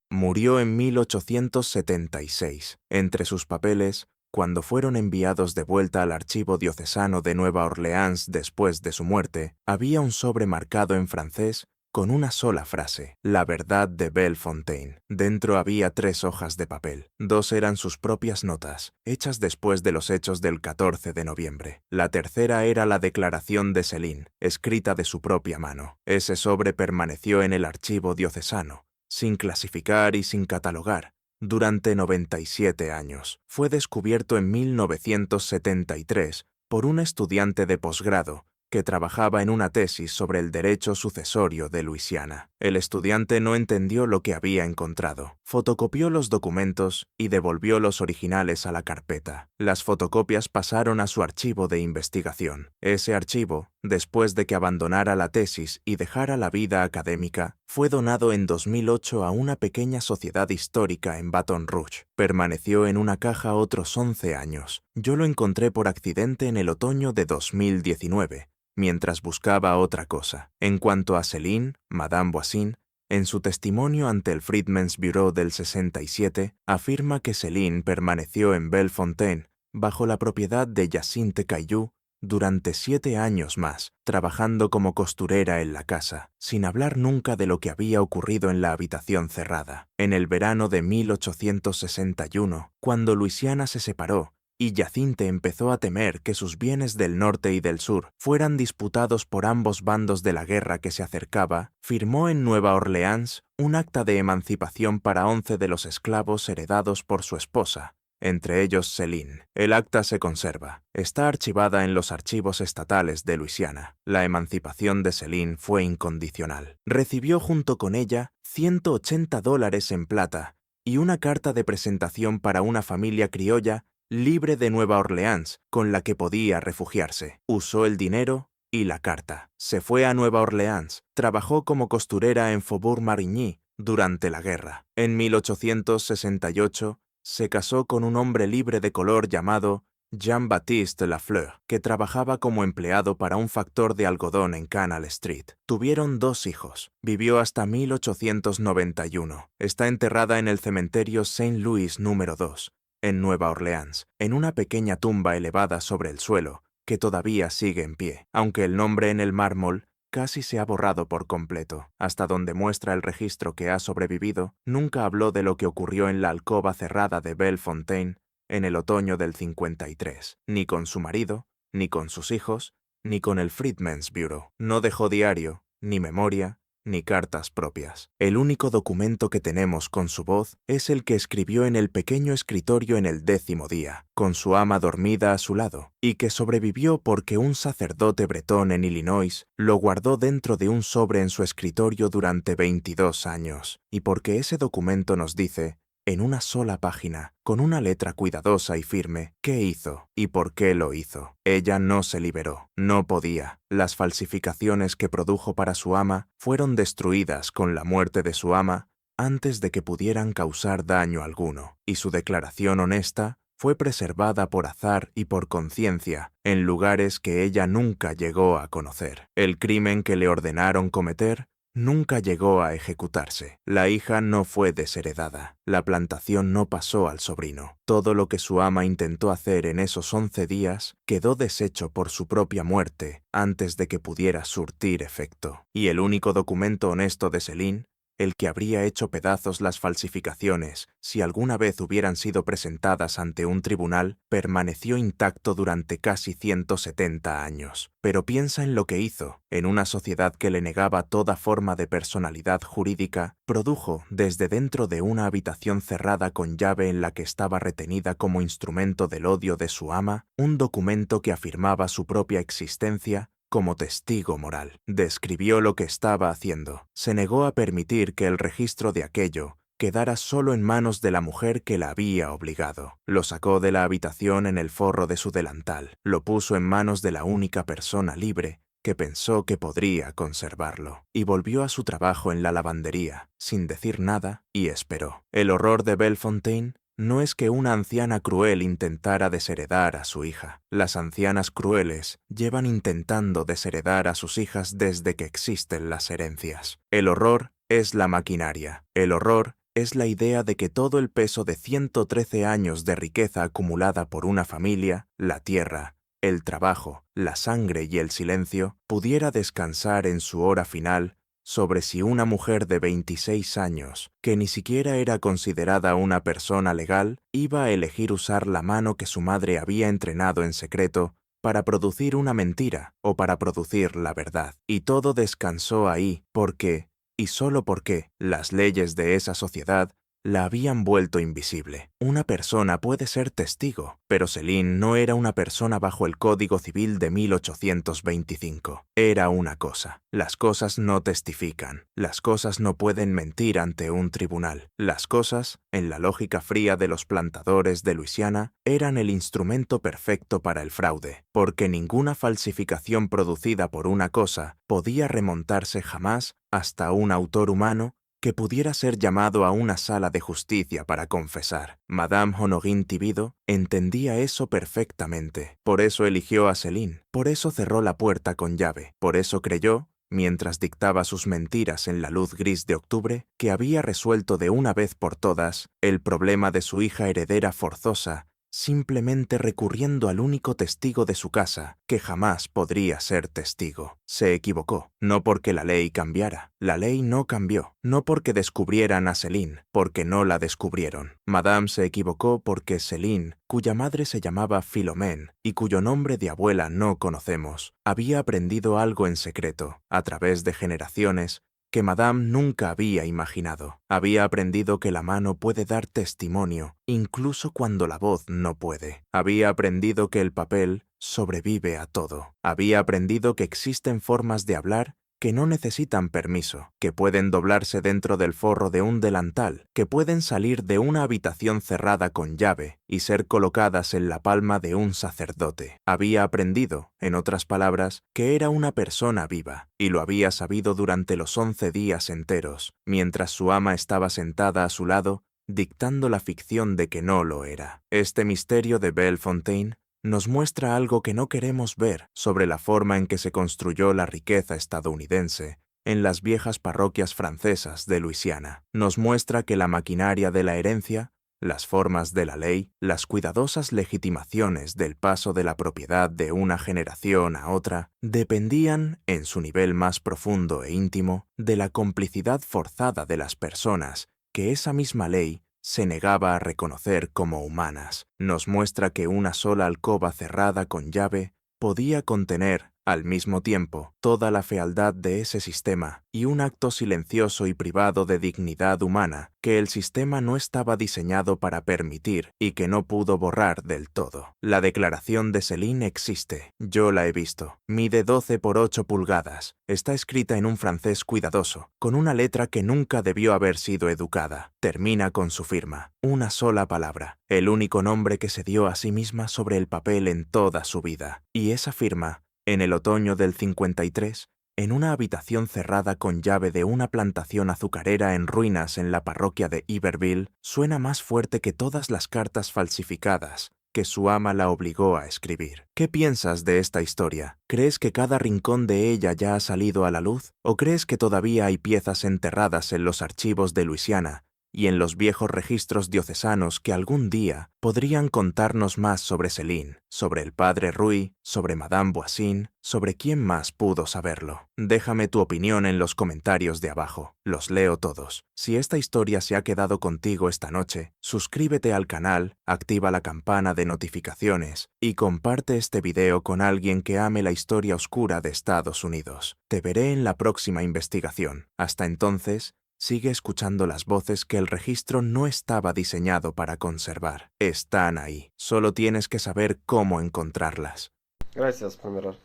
Murió en 1876. Entre sus papeles, cuando fueron enviados de vuelta al archivo diocesano de Nueva Orleans después de su muerte, había un sobre marcado en francés con una sola frase: la verdad de Bellefontaine. Dentro había 3 hojas de papel. 2 eran sus propias notas, hechas después de los hechos del 14 de noviembre. La tercera era la declaración de Céline, escrita de su propia mano. Ese sobre permaneció en el archivo diocesano, sin clasificar y sin catalogar, durante 97 años. Fue descubierto en 1973 por un estudiante de posgrado que trabajaba en una tesis sobre el derecho sucesorio de Luisiana. El estudiante no entendió lo que había encontrado. Fotocopió los documentos y devolvió los originales a la carpeta. Las fotocopias pasaron a su archivo de investigación. Ese archivo, después de que abandonara la tesis y dejara la vida académica, fue donado en 2008 a una pequeña sociedad histórica en Baton Rouge. Permaneció en una caja otros 11 años. Yo lo encontré por accidente en el otoño de 2019. Mientras buscaba otra cosa. En cuanto a Céline, Madame Voisin, en su testimonio ante el Freedmen's Bureau del 67, afirma que Céline permaneció en Bellefontaine bajo la propiedad de Hyacinthe Caillou durante 7 años más, trabajando como costurera en la casa, sin hablar nunca de lo que había ocurrido en la habitación cerrada. En el verano de 1861, cuando Luisiana se separó, y Hyacinthe empezó a temer que sus bienes del norte y del sur fueran disputados por ambos bandos de la guerra que se acercaba, firmó en Nueva Orleans un acta de emancipación para 11 de los esclavos heredados por su esposa, entre ellos Céline. El acta se conserva. Está archivada en los archivos estatales de Luisiana. La emancipación de Céline fue incondicional. Recibió junto con ella $180 en plata y una carta de presentación para una familia criolla libre de Nueva Orleans, con la que podía refugiarse. Usó el dinero y la carta. Se fue a Nueva Orleans. Trabajó como costurera en Faubourg Marigny durante la guerra. En 1868 se casó con un hombre libre de color llamado Jean-Baptiste Lafleur, que trabajaba como empleado para un factor de algodón en Canal Street. Tuvieron 2 hijos. Vivió hasta 1891. Está enterrada en el cementerio St. Louis número 2, en Nueva Orleans, en una pequeña tumba elevada sobre el suelo, que todavía sigue en pie, aunque el nombre en el mármol casi se ha borrado por completo. Hasta donde muestra el registro que ha sobrevivido, nunca habló de lo que ocurrió en la alcoba cerrada de Bellefontaine en el otoño del 53, ni con su marido, ni con sus hijos, ni con el Freedmen's Bureau. No dejó diario, ni memoria, ni cartas propias. El único documento que tenemos con su voz es el que escribió en el pequeño escritorio en el 10º día, con su ama dormida a su lado, y que sobrevivió porque un sacerdote bretón en Illinois lo guardó dentro de un sobre en su escritorio durante 22 años, y porque ese documento nos dice, en una sola página, con una letra cuidadosa y firme, qué hizo y por qué lo hizo. Ella no se liberó, no podía. Las falsificaciones que produjo para su ama fueron destruidas con la muerte de su ama antes de que pudieran causar daño alguno, y su declaración honesta fue preservada por azar y por conciencia en lugares que ella nunca llegó a conocer. El crimen que le ordenaron cometer nunca llegó a ejecutarse. La hija no fue desheredada. La plantación no pasó al sobrino. Todo lo que su ama intentó hacer en esos 11 días quedó deshecho por su propia muerte antes de que pudiera surtir efecto. Y el único documento honesto de Céline, el que habría hecho pedazos las falsificaciones si alguna vez hubieran sido presentadas ante un tribunal, permaneció intacto durante casi 170 años. Pero piensa en lo que hizo. En una sociedad que le negaba toda forma de personalidad jurídica, produjo, desde dentro de una habitación cerrada con llave en la que estaba retenida como instrumento del odio de su ama, un documento que afirmaba su propia existencia como testigo moral. Describió lo que estaba haciendo. Se negó a permitir que el registro de aquello quedara solo en manos de la mujer que la había obligado. Lo sacó de la habitación en el forro de su delantal. Lo puso en manos de la única persona libre que pensó que podría conservarlo. Y volvió a su trabajo en la lavandería, sin decir nada, y esperó. El horror de Bellefontaine no es que una anciana cruel intentara desheredar a su hija. Las ancianas crueles llevan intentando desheredar a sus hijas desde que existen las herencias. El horror es la maquinaria. El horror es la idea de que todo el peso de 113 años de riqueza acumulada por una familia, la tierra, el trabajo, la sangre y el silencio, pudiera descansar en su hora final sobre si una mujer de 26 años, que ni siquiera era considerada una persona legal, iba a elegir usar la mano que su madre había entrenado en secreto para producir una mentira o para producir la verdad. Y todo descansó ahí porque, y solo porque, las leyes de esa sociedad la habían vuelto invisible. Una persona puede ser testigo, pero Céline no era una persona bajo el Código Civil de 1825. Era una cosa. Las cosas no testifican. Las cosas no pueden mentir ante un tribunal. Las cosas, en la lógica fría de los plantadores de Luisiana, eran el instrumento perfecto para el fraude, porque ninguna falsificación producida por una cosa podía remontarse jamás hasta un autor humano que pudiera ser llamado a una sala de justicia para confesar. Madame Honorine Thibideau entendía eso perfectamente. Por eso eligió a Céline. Por eso cerró la puerta con llave. Por eso creyó, mientras dictaba sus mentiras en la luz gris de octubre, que había resuelto de una vez por todas el problema de su hija heredera forzosa, simplemente recurriendo al único testigo de su casa, que jamás podría ser testigo. Se equivocó, no porque la ley cambiara. La ley no cambió, no porque descubrieran a Céline, porque no la descubrieron. Madame se equivocó porque Céline, cuya madre se llamaba Philomène y cuyo nombre de abuela no conocemos, había aprendido algo en secreto, a través de generaciones, que Madame nunca había imaginado. Había aprendido que la mano puede dar testimonio, incluso cuando la voz no puede. Había aprendido que el papel sobrevive a todo. Había aprendido que existen formas de hablar que no necesitan permiso, que pueden doblarse dentro del forro de un delantal, que pueden salir de una habitación cerrada con llave y ser colocadas en la palma de un sacerdote. Había aprendido, en otras palabras, que era una persona viva, y lo había sabido durante los 11 días enteros, mientras su ama estaba sentada a su lado, dictando la ficción de que no lo era. Este misterio de Bellefontaine nos muestra algo que no queremos ver sobre la forma en que se construyó la riqueza estadounidense en las viejas parroquias francesas de Luisiana. Nos muestra que la maquinaria de la herencia, las formas de la ley, las cuidadosas legitimaciones del paso de la propiedad de una generación a otra, dependían, en su nivel más profundo e íntimo, de la complicidad forzada de las personas que esa misma ley se negaba a reconocer como humanas. Nos muestra que una sola alcoba cerrada con llave podía contener, al mismo tiempo, toda la fealdad de ese sistema y un acto silencioso y privado de dignidad humana que el sistema no estaba diseñado para permitir y que no pudo borrar del todo. La declaración de Céline existe. Yo la he visto. Mide 12 por 8 pulgadas. Está escrita en un francés cuidadoso, con una letra que nunca debió haber sido educada. Termina con su firma. Una sola palabra. El único nombre que se dio a sí misma sobre el papel en toda su vida. Y esa firma, en el otoño del 53, en una habitación cerrada con llave de una plantación azucarera en ruinas en la parroquia de Iberville, suena más fuerte que todas las cartas falsificadas que su ama la obligó a escribir. ¿Qué piensas de esta historia? ¿Crees que cada rincón de ella ya ha salido a la luz? ¿O crees que todavía hay piezas enterradas en los archivos de Luisiana y en los viejos registros diocesanos que algún día podrían contarnos más sobre Céline, sobre el padre Rui, sobre Madame Voisin, sobre quién más pudo saberlo? Déjame tu opinión en los comentarios de abajo. Los leo todos. Si esta historia se ha quedado contigo esta noche, suscríbete al canal, activa la campana de notificaciones y comparte este video con alguien que ame la historia oscura de Estados Unidos. Te veré en la próxima investigación. Hasta entonces, sigue escuchando las voces que el registro no estaba diseñado para conservar. Están ahí. Solo tienes que saber cómo encontrarlas. Gracias, Pomerol.